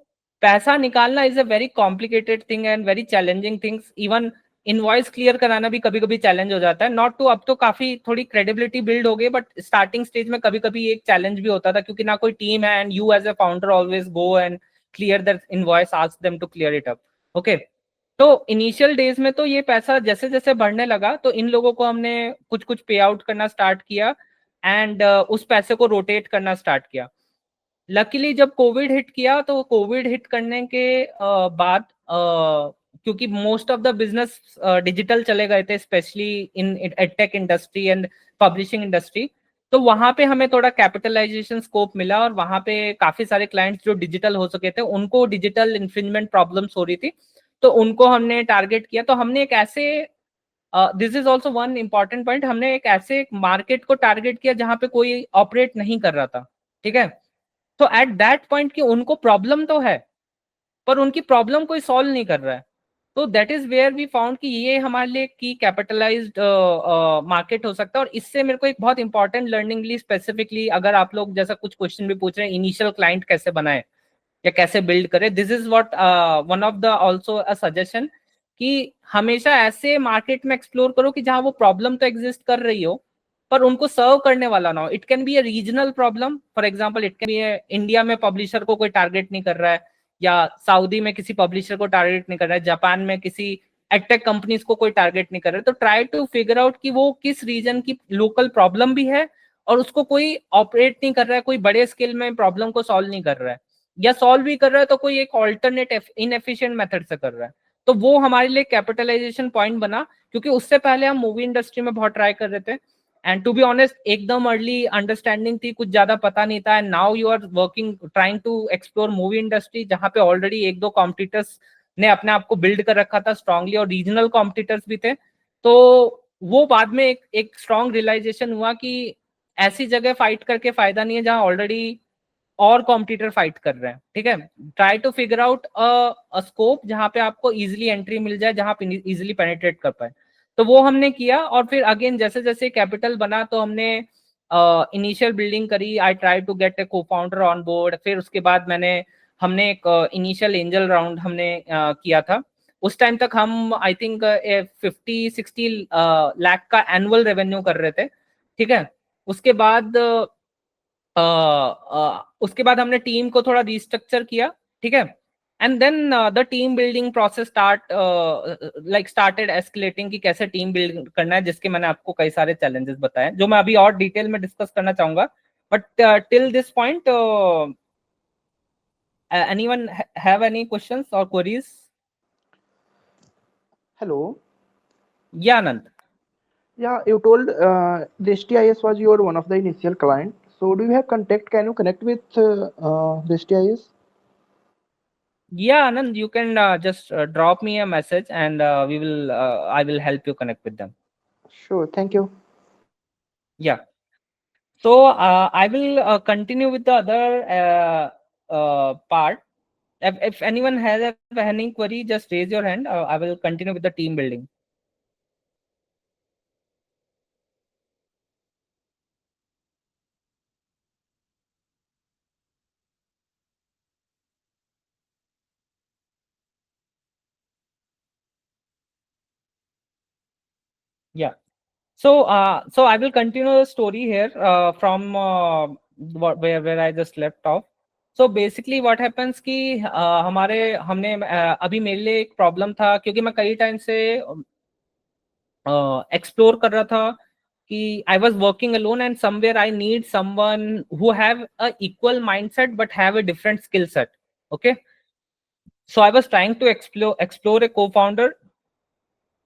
पैसा निकालना is a very complicated thing and very challenging things. Even invoice clear कराना भी कभी कभी चैलेंज हो जाता है। नॉट टू, अब तो काफी थोड़ी क्रेडिबिलिटी बिल्ड हो गई, बट स्टार्टिंग स्टेज में कभी कभी एक चैलेंज भी होता था, क्योंकि ना कोई टीम है and you as a founder always go and clear that invoice, ask them to clear it up, okay. तो इनिशियल डेज में तो ये पैसा जैसे जैसे बढ़ने लगा, तो इन लोगों को हमने कुछ कुछ पे आउट करना स्टार्ट किया एंड उस पैसे को रोटेट करना स्टार्ट किया। लकीली जब कोविड हिट किया, तो कोविड हिट करने के बाद क्योंकि most of the business digital चले गए थे, specially in edtech industry and publishing industry, तो वहां पे हमें थोड़ा कैपिटलाइजेशन स्कोप मिला और वहां पे काफी सारे क्लाइंट्स जो डिजिटल हो सके थे, उनको डिजिटल इन्फ्रिंजमेंट प्रॉब्लम्स हो रही थी, तो उनको हमने टारगेट किया। तो हमने एक ऐसे, this is also one important point, हमने एक ऐसे मार्केट को टारगेट किया जहां पे कोई ऑपरेट नहीं कर रहा था, ठीक है। तो एट दैट पॉइंट कि उनको प्रॉब्लम तो है, पर उनकी प्रॉब्लम कोई सॉल्व नहीं कर रहा है। तो that is where we found कि ये हमारे लिए की कैपिटलाइज्ड मार्केट हो सकता है। और इससे मेरे को एक बहुत इंपॉर्टेंट लर्निंग ली, स्पेसिफिकली अगर आप लोग जैसा कुछ क्वेश्चन भी पूछ रहे हैं, इनिशियल क्लाइंट कैसे बनाए या कैसे बिल्ड करें, this is what one of the also a suggestion कि हमेशा ऐसे मार्केट में एक्सप्लोर करो कि जहां वो प्रॉब्लम तो एग्जिस्ट कर रही हो, पर उनको सर्व करने वाला ना हो। It can be a regional problem, for example it can B India में पब्लिशर को कोई टारगेट नहीं कर रहा है, या सऊदी में किसी पब्लिशर को टारगेट नहीं कर रहा है, जापान में किसी एडटेक कंपनीज को कोई टारगेट नहीं कर रहा है। तो ट्राई टू फिगर आउट कि वो किस रीजन की लोकल प्रॉब्लम भी है और उसको कोई ऑपरेट नहीं कर रहा है, कोई बड़े स्केल में प्रॉब्लम को सॉल्व नहीं कर रहा है, या सॉल्व भी कर रहा है तो कोई एक ऑल्टरनेट इनएफिशिएंट मेथड से कर रहा है। तो वो हमारे लिए कैपिटलाइजेशन पॉइंट बना, क्योंकि उससे पहले हम मूवी इंडस्ट्री में बहुत ट्राई कर रहे थे एंड टू बी ऑनेस्ट एकदम अर्ली अंडरस्टैंडिंग थी, कुछ ज्यादा पता नहीं था। And now you are working trying to explore movie industry, जहां पे ऑलरेडी 1-2 कॉम्पिटिटर्स ने अपने आप को बिल्ड कर रखा था स्ट्रांगली, और रीजनल कॉम्पिटिटर्स भी थे। तो वो बाद में एक स्ट्रांग रियलाइजेशन हुआ कि ऐसी जगह फाइट करके फायदा नहीं है जहां ऑलरेडी और कॉम्पिटिटर फाइट कर रहे हैं, ठीक है। Try to figure out a scope जहां पे आपको इजीली एंट्री मिल जाए, जहां पे इजीली पेनिट्रेट कर पाए। तो वो हमने किया और फिर अगेन जैसे जैसे कैपिटल बना, तो हमने इनिशियल बिल्डिंग करी। I try to get a co founder on board. फिर उसके बाद हमने एक इनिशियल एंजल राउंड हमने किया था। उस टाइम तक हम आई थिंक 50-60 लाख का एनुअल रेवेन्यू कर रहे थे, ठीक है। उसके बाद उसके बाद हमने टीम को थोड़ा रिस्ट्रक्चर किया, ठीक है। And then the team building process started escalating कि कैसे टीम बिल्ड करना है, जिसके मैंने आपको कई सारे चैलेंजेस बताए जो मैं अभी और डिटेल में डिस्कस करना चाहूंगा। But till this point, anyone have any questions or queries? Hello. Yeah, Anand. Yeah, you told the STIS was your one of the initial client. So do you have contact? Can you connect with the STIS? Yeah, Anand, you can just drop me a message, and I will help you connect with them. Sure. Thank you. Yeah. So I will continue with the other part. If anyone has any query, just raise your hand. I will continue with the team building. Yeah. So I will continue the story here from where I just left off. So basically what happens कि हमारे हमने अभी मेरे लिए एक problem था, क्योंकि मैं कई टाइम से एक्सप्लोर कर रहा था कि I was working alone and somewhere I need someone who have a equal mindset but have a different skill set. Okay, so I was trying to explore a co-founder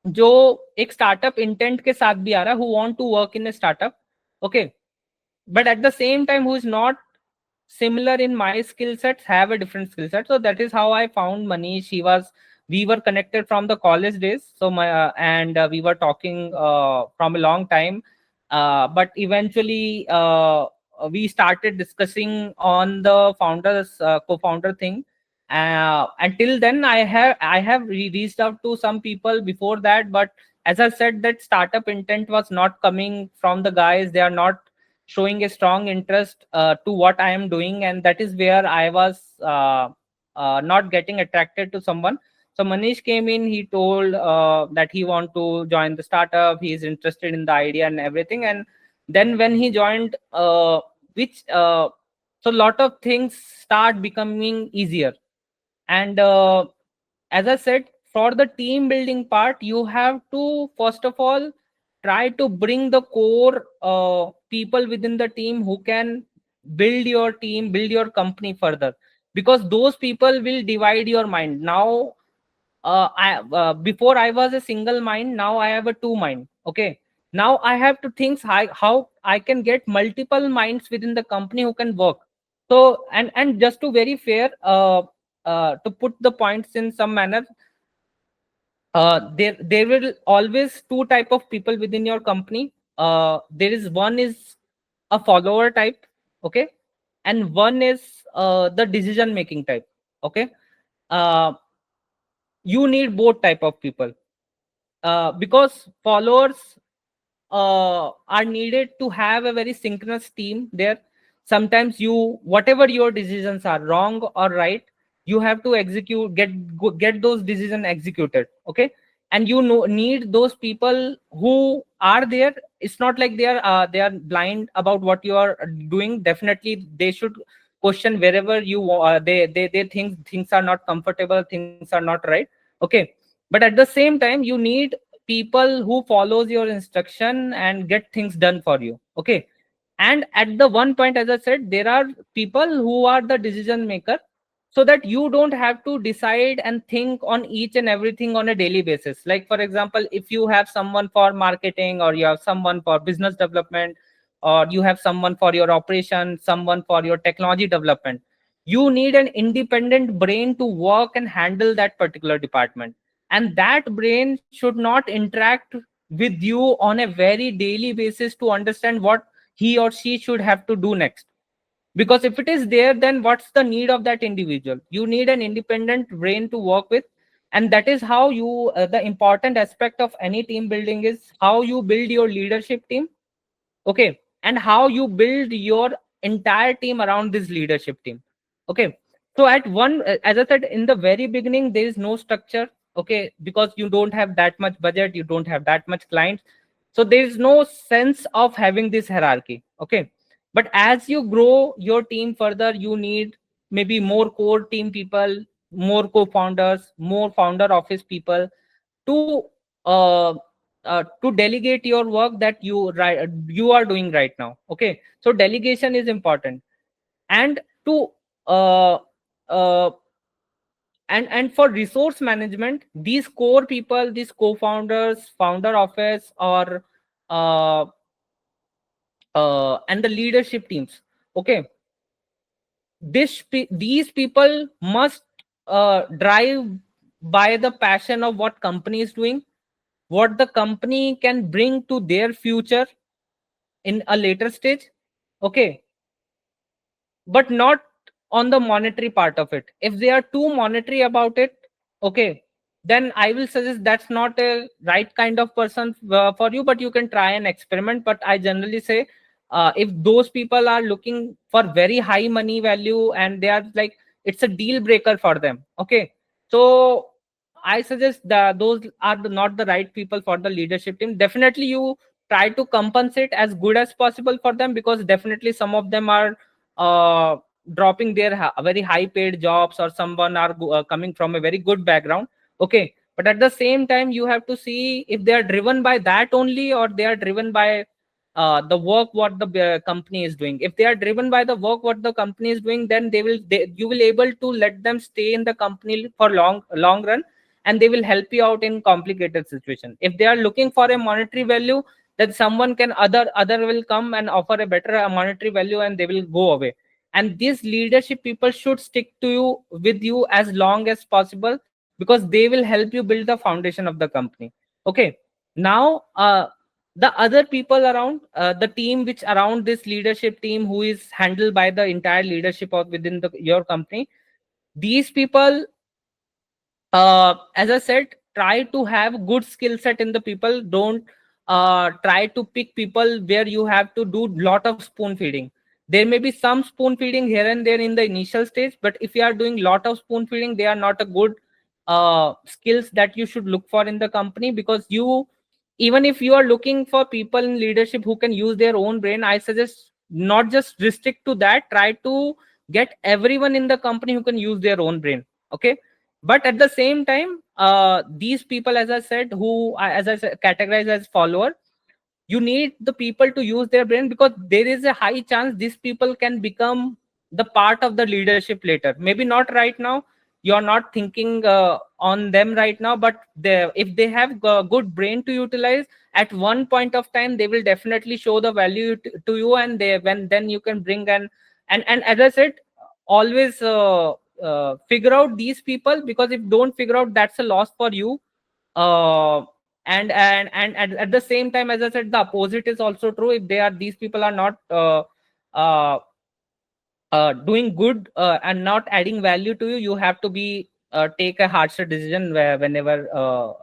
जो एक startup intent के साथ भी आ रहा है, who want to work in a startup. Okay, but at the same time who is not similar in my skill sets, have a different skill set. So that is how I found Manish. We were connected from the college days, so we were talking from a long time, but eventually we started discussing on the founders co-founder thing. Until then I have reached out to some people before that, but as I said, that startup intent was not coming from the guys. They are not showing a strong interest to what I am doing, and that is where I was not getting attracted to someone. So Manish came in. He told that he want to join the startup. He is interested in the idea and everything. And then when he joined, which so lot of things start becoming easier. And as I said, for the team building part, you have to first of all try to bring the core people within the team who can build your team, build your company further, because those people will divide your mind. Now before I was a single mind, now I have a two mind. Okay, now I have to think how I can get multiple minds within the company who can work. So and just to very fair, to put the points in some manner, there will always two type of people within your company. There is one is a follower type, okay, and one is the decision making type. Okay, uh, you need both type of people, because followers are needed to have a very synchronous team there. Sometimes you, whatever your decisions are, wrong or right, you have to get those decisions executed. Okay, and you know, need those people who are there. It's not like they are blind about what you are doing. Definitely they should question wherever they think things are not comfortable, things are not right. Okay, but at the same time you need people who follows your instruction and get things done for you. Okay, and at the one point, as I said, there are people who are the decision maker, so that you don't have to decide and think on each and everything on a daily basis. Like for example, if you have someone for marketing, or you have someone for business development, or you have someone for your operation, someone for your technology development, you need an independent brain to work and handle that particular department, and that brain should not interact with you on a very daily basis to understand what he or she should have to do next. Because if it is there, then what's the need of that individual? You need an independent brain to work with. And that is how you the important aspect of any team building is how you build your leadership team. Okay, and how you build your entire team around this leadership team. Okay, so at one as I said in the very beginning, there is no structure. Okay, because you don't have that much budget, you don't have that much clients, so there is no sense of having this hierarchy. Okay, But as you grow your team further, you need maybe more core team people, more co-founders, more founder office people to uh, to delegate your work that you are doing right now. Okay, so delegation is important. And to uh, uh, and for resource management, these core people, these co-founders, founder office, or uh, and the leadership teams, okay, these people must drive by the passion of what company is doing, what the company can bring to their future in a later stage. Okay, but not on the monetary part of it. If they are too monetary about it, okay, then I will suggest that's not a right kind of person for you, but you can try and experiment. But I generally say, if those people are looking for very high money value and they are like, it's a deal breaker for them, okay, so I suggest that those are not the right people for the leadership team. Definitely you try to compensate as good as possible for them, because definitely some of them are uh, dropping their very high paid jobs, or someone are coming from a very good background. Okay, but at the same time you have to see if they are driven by that only, or they are driven by the work what the company is doing. If they are driven by the work what the company is doing, then you will able to let them stay in the company for long run, and they will help you out in complicated situation. If they are looking for a monetary value, that someone can other will come and offer a better monetary value, and they will go away. And these leadership people should stick to you with you as long as possible, because they will help you build the foundation of the company. Okay, now the other people around the team which around this leadership team, who is handled by the entire leadership of within your company, these people, as I said, try to have good skill set in the people. Don't try to pick people where you have to do lot of spoon feeding. There may be some spoon feeding here and there in the initial stage, but if you are doing lot of spoon feeding, they are not a good skills that you should look for in the company. Because you, even if you are looking for people in leadership who can use their own brain, I suggest not just restrict to that. Try to get everyone in the company who can use their own brain. Okay, but at the same time, these people, as I said, who as I said, categorize as follower, you need the people to use their brain, because there is a high chance these people can become the part of the leadership later. Maybe not right now, you're not thinking on them right now, but if they have a good brain to utilize, at one point of time they will definitely show the value to you, and they when then you can bring and as I said, always figure out these people, because if don't figure out, that's a loss for you. uh, and at the same time, as I said, the opposite is also true. If they are these people are not uh, doing good and not adding value to you, you have to be take a harsher decision whenever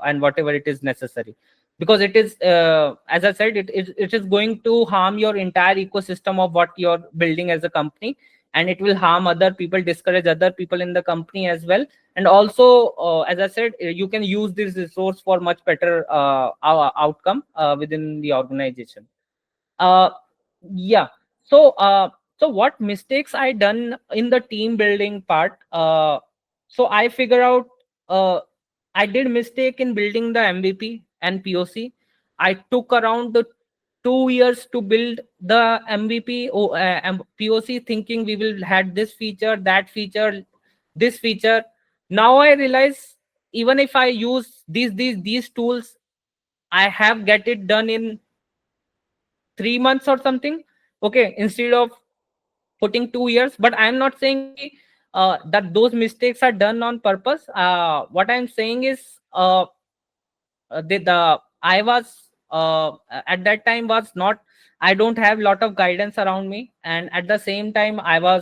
and whatever it is necessary. Because it is as I said, it is going to harm your entire ecosystem of what you're building as a company, and it will harm other people, discourage other people in the company as well. And also, as I said, you can use this resource for much better outcome within the organization. uh yeah. So what mistakes I done in the team building part? So I figure out, uh I did mistake in building the MVP and POC. I took around the 2 years to build the MVP or POC, thinking we will had this feature, that feature, this feature. Now I realize, even if I use these tools, I have get it done in 3 months or something. Okay, instead of putting 2 years. But I'm not saying that those mistakes are done on purpose. What I'm saying is, the I was at that time was not, I don't have lot of guidance around me, and at the same time uh,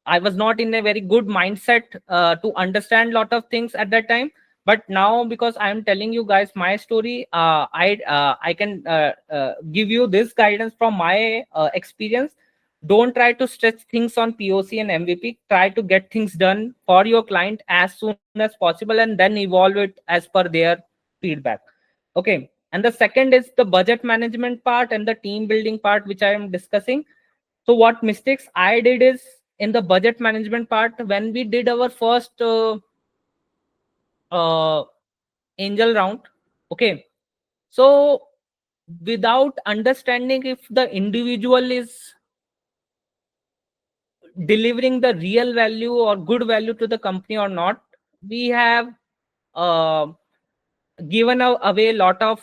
I was not in a very good mindset to understand lot of things at that time. But now, because I am telling you guys my story, I can give you this guidance from my experience. Don't try to stretch things on POC and MVP. Try to get things done for your client as soon as possible, and then evolve it as per their feedback. Okay. And the second is the budget management part and the team building part, which I am discussing. So what mistakes I did is in the budget management part, when we did our first uh, angel round. Okay. So without understanding if the individual is delivering the real value or good value to the company or not, we have uh, given away a lot of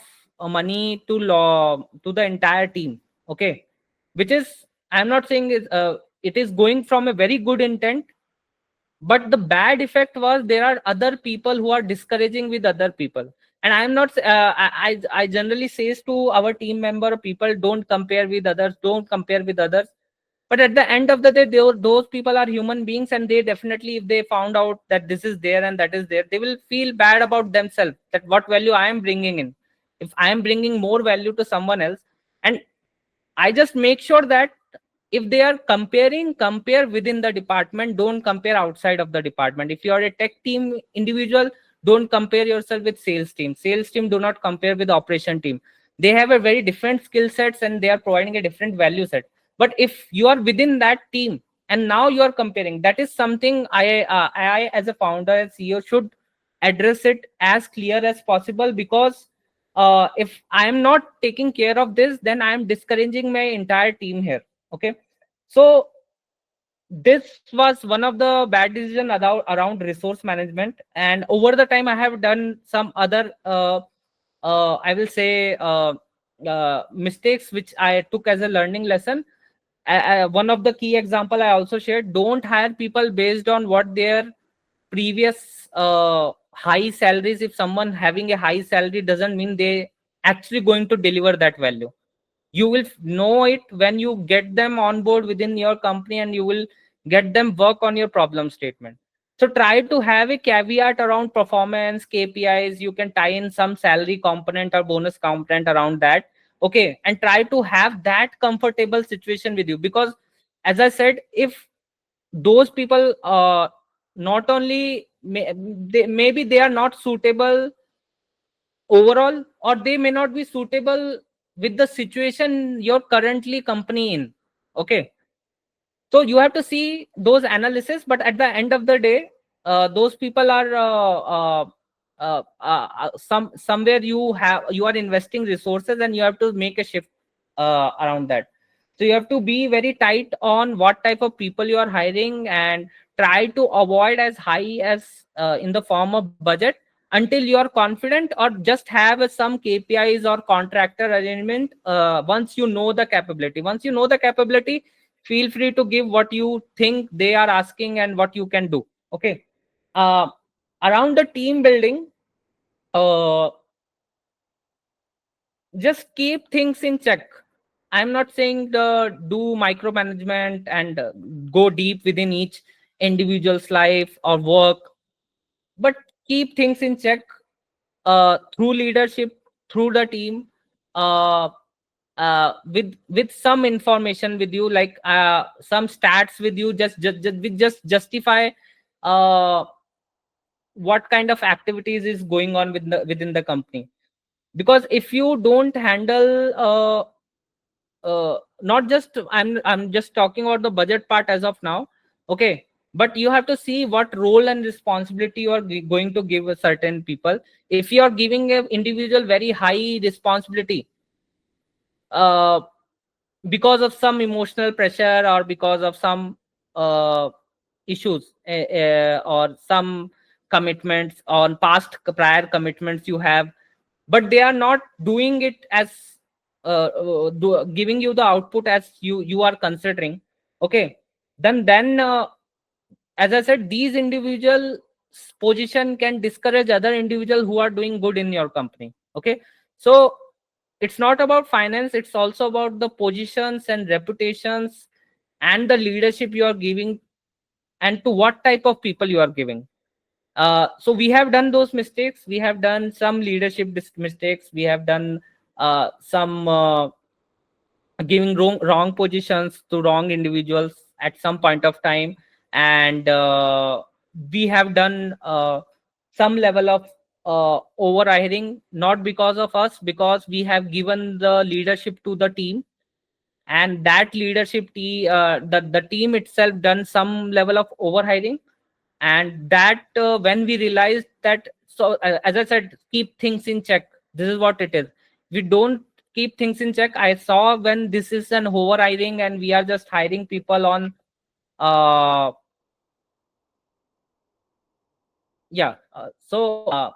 money to the entire team. Okay. Which is, I'm not saying is it is going from a very good intent, but the bad effect was there are other people who are discouraging with other people. And I'm not I generally says to our team member, people, don't compare with others, don't compare with others. But at the end of the day, those people are human beings, and they definitely, if they found out that this is there and that is there, they will feel bad about themselves, that what value I am bringing in, if I am bringing more value to someone else. And I just make sure that if they are comparing, compare within the department, don't compare outside of the department. If you are a tech team individual, don't compare yourself with sales team. Sales team do not compare with operation team. They have a very different skill sets and they are providing a different value set. But if you are within that team and now you are comparing, that is something I as a founder and CEO should address it as clear as possible. Because if I am not taking care of this, then I am discouraging my entire team here. Okay. So this was one of the bad decision around resource management. And over the time I have done some other I will say mistakes which I took as a learning lesson. One of the key example I also shared: don't hire people based on what their previous high salaries. If someone having a high salary doesn't mean they actually going to deliver that value. You will know it when you get them on board within your company and you will get them work on your problem statement. So try to have a caveat around performance KPIs. You can tie in some salary component or bonus component around that. Okay. And try to have that comfortable situation with you. Because as I said, if those people not only maybe they are not suitable overall, or they may not be suitable with the situation you're currently company in. Okay. So you have to see those analysis, but at the end of the day, those people are somewhere you are investing resources and you have to make a shift around that. So you have to be very tight on what type of people you are hiring and try to avoid as high as in the form of budget until you are confident, or just have some KPIs or contractor arrangement. Once you know the capability, feel free to give what you think they are asking and what you can do. Okay. uh, Around the team building, uh, just keep things in check. I'm not saying the do micromanagement and go deep within each individual's life or work, but keep things in check through leadership, through the team, uh, with some information with you, like some stats with you, just justify uh, what kind of activities is going on within the company. Because if you don't handle not just I'm just talking about the budget part as of now. Okay. But you have to see what role and responsibility you are going to give a certain people. If you are giving a individual very high responsibility uh, because of some emotional pressure or because of some uh, issues, or some commitments on past prior commitments you have, but they are not doing it as giving you the output as you are considering. Okay. Then as I said, these individual position can discourage other individual who are doing good in your company. Okay. So it's not about finance, it's also about the positions and reputations and the leadership you are giving, and to what type of people you are giving. So we have done those mistakes. We have done some leadership mistakes. We have done some giving wrong positions to wrong individuals at some point of time. And we have done some level of over hiring, not because of us, because we have given the leadership to the team, and that leadership the team itself done some level of over hiring. And that when we realized that, so as I said, keep things in check. This is what it is. We don't keep things in check. I saw when this is an over hiring and we are just hiring people on uh yeah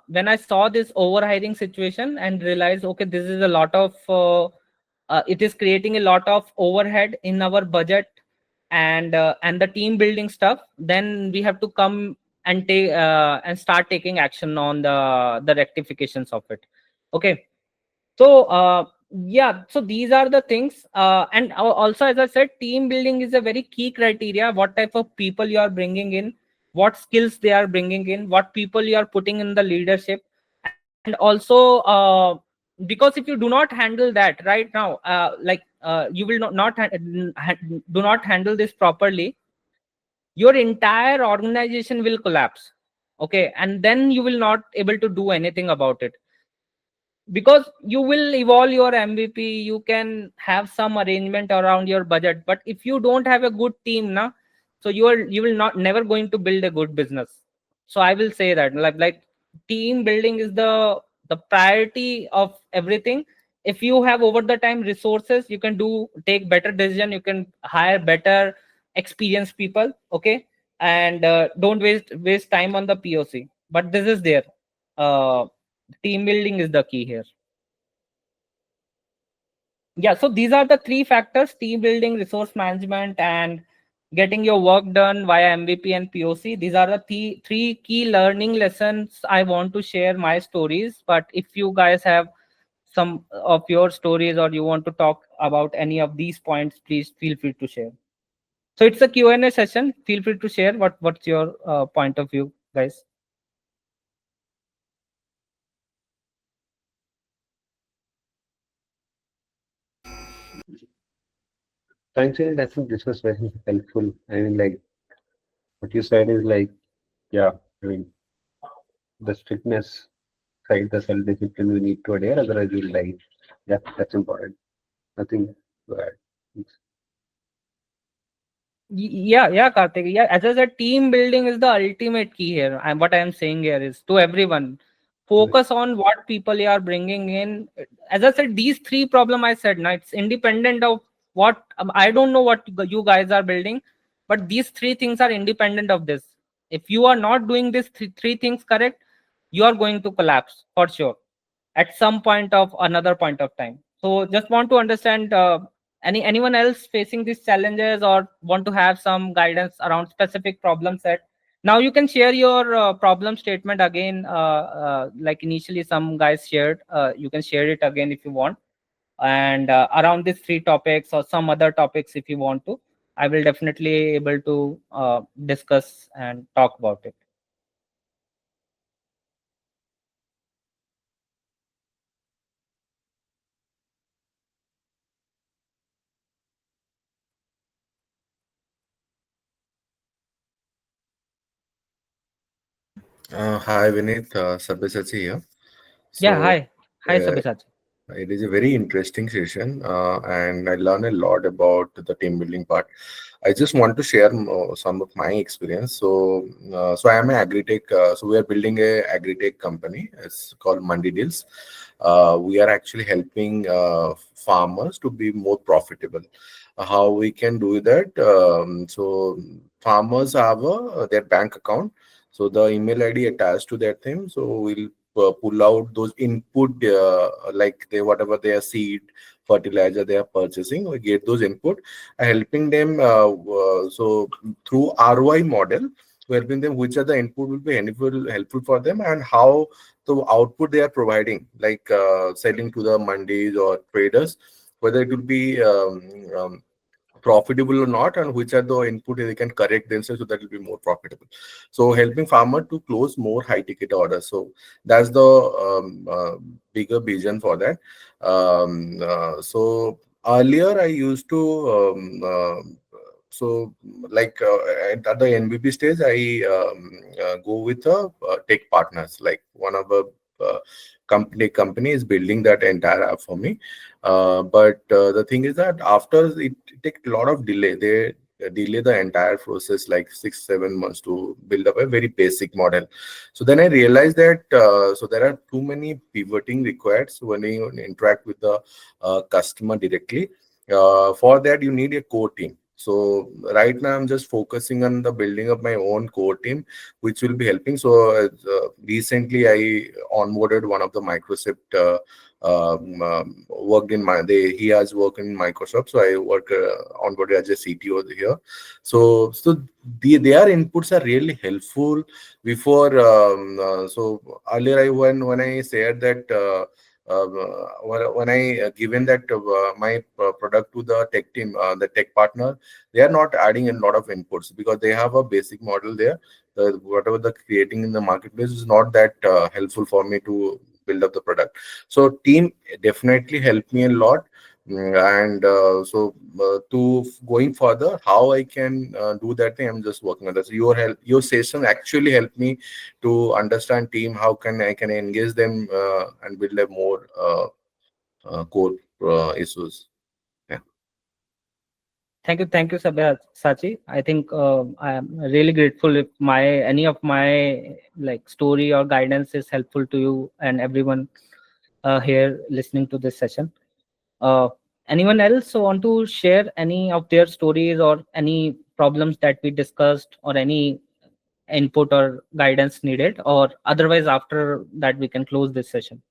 when I saw this over hiring situation and realized, okay, this is a lot of it is creating a lot of overhead in our budget and the team building stuff, then we have to come and take and start taking action on the rectifications of it. Okay. So yeah, so these are the things, and also, as I said, team building is a very key criteria. What type of people you are bringing in, what skills they are bringing in, what people you are putting in the leadership. And also because if you do not handle that right now, you will do not handle this properly, your entire organization will collapse. Okay, and then you will not able to do anything about it, because you will evolve your MVP, you can have some arrangement around your budget, but if you don't have a good team now, so you will not never going to build a good business. So I will say that, team building is the priority of everything. If you have over the time resources, you can do take better decision, you can hire better experienced people. Okay. And don't waste time on the POC, but this is there. uh, Team building is the key here. Yeah, so these are the three factors: team building, resource management, and getting your work done via MVP and POC. These are the three key learning lessons I want to share my stories. But if you guys have some of your stories or you want to talk about any of these points, please feel free to share. So it's a Q&A session. Feel free to share what's your point of view, guys. Thanks, Anil. I think this was very helpful. I mean, like what you said is like, yeah, I mean, the strictness side, the self-discipline we need to adhere, otherwise you'll die. Yeah, that's important. Nothing to add. Thanks. Yeah, Karthik. Yeah, as I said, team building is the ultimate key here. And what I am saying here is to everyone, Right. focus on what people you are bringing in. As I said, these three problem I said, now it's independent of what I don't know what you guys are building, but these three things are independent of this. If you are not doing these three things correct, you are going to collapse for sure at some point of another point of time. So just want to understand, anyone else facing these challenges or want to have some guidance around specific problem set. Now you can share your problem statement again, like initially some guys shared. You can share it again if you want, and around these three topics or some other topics if you want to, I will definitely able to discuss and talk about it. Hi, Vineet. Sabyasachi here. Yeah, So, hi uh, Sabisaj. it is a very interesting session, and I learn a lot about the team building part. I just want to share some of my experience. So I am an agri-tech. So we are building a agri-tech company. It's called Mandi Deals. We are actually helping farmers to be more profitable. How we can do that? So farmers have their bank account. So the email ID attached to that thing. So we'll pull out those input, like they whatever their seed, fertilizer they are purchasing. We get those input, helping them. So through ROI model, we're helping them which are the input will be helpful for them, and how the output they are providing, like selling to the mandis or traders, whether it will be profitable or not, and which are the input they can correct themselves so that it will be more profitable. So helping farmer to close more high ticket orders. So that's the bigger vision for that. So earlier I used to like at the NBP stage, I go with tech partners. Like one of the uh, company is building that entire app for me. But the thing is that after it take a lot of delay, they delay the entire process like 6 7 months to build up a very basic model. So then I realized that so there are too many pivoting required when you interact with the customer directly. For that, you need a core team. So right now, I'm just focusing on the building of my own core team, which will be helping. So recently, I onboarded one of the Microsoft. Worked in my he has worked in Microsoft, so I work onboarded as a CTO here. So their inputs are really helpful. Before so earlier, when I said that. When I given that my product to the tech team, the tech partner, they are not adding a lot of inputs because they have a basic model there. Whatever the creating in the marketplace is not that helpful for me to build up the product. So team definitely helped me a lot. And to going further, how I can do that thing, I'm just working on that. So your session actually helped me to understand team, how can I can engage them and build a more core issues. Yeah. Thank you, Sachi. I think I am really grateful if my any of my like story or guidance is helpful to you and everyone here listening to this session. Uh, Anyone else want to share any of their stories or any problems that we discussed or any input or guidance needed, or otherwise after that we can close this session?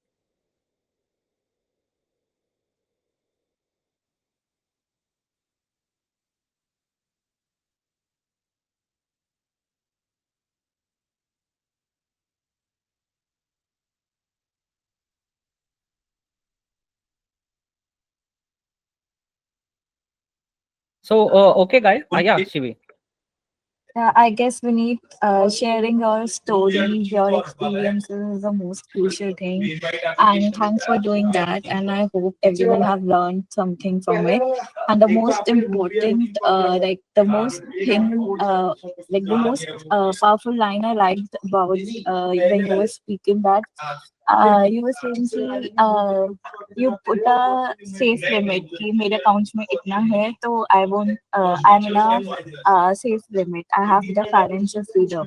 So okay guys, yeah, Shivi. Yeah, I guess we need sharing your stories, your experiences is the most crucial thing. And thanks for doing that. And I hope everyone have learned something from it. And the most important, like the most thing, like the most powerful line I liked about when you were speaking that you were saying कि you put a safe limit कि मेरे accounts में इतना है तो I won't I'm in a safe limit. I have the financial freedom.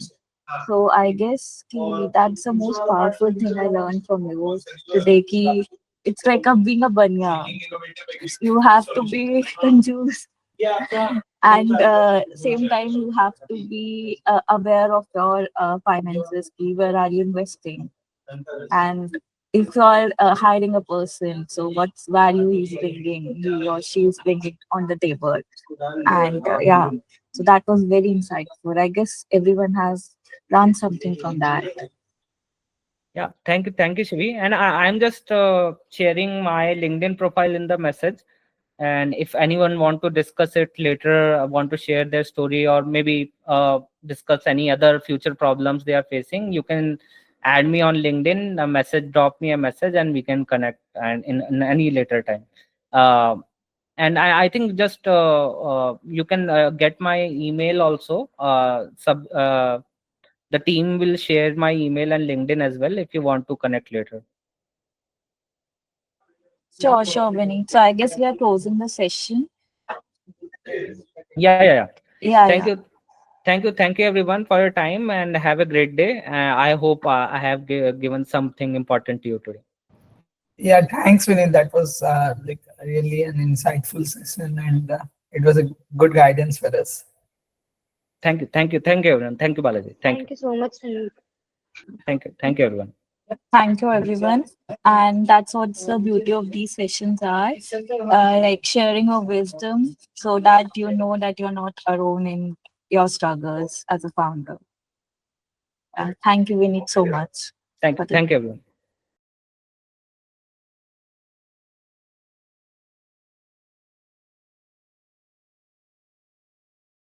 So I guess कि that's the most powerful thing I learned from you today. कि it's like a being a banya. You have to be confused and same time you have to be aware of your finances. कि where are you investing? And if you are hiring a person, so what's value he's bringing, he or she is bringing on the table. And yeah, so that was very insightful. I guess everyone has learned something from that. Yeah, thank you, Shivi. And I'm just sharing my LinkedIn profile in the message. And if anyone want to discuss it later, want to share their story, or maybe discuss any other future problems they are facing, you can add me on LinkedIn, a message, drop me a message, and we can connect and in any later time. Uh, and I think just you can get my email also. The team will share my email and LinkedIn as well if you want to connect later. Sure, Vinny. So I guess we are closing the session. Yeah. Yeah, Thank yeah. you. Thank you everyone for your time and have a great day. I hope I have given something important to you today. Yeah, thanks, Vinay. That was like really an insightful session, and it was a good guidance for us. Thank you everyone. Thank you, Balaji. Thank you so much, Sunil. Thank you everyone. Thank you, everyone. And that's what's the beauty of these sessions are, like sharing of wisdom so that you know that you're not alone in your struggles as a founder. Thank you, Vineet, so much. Thank you everyone.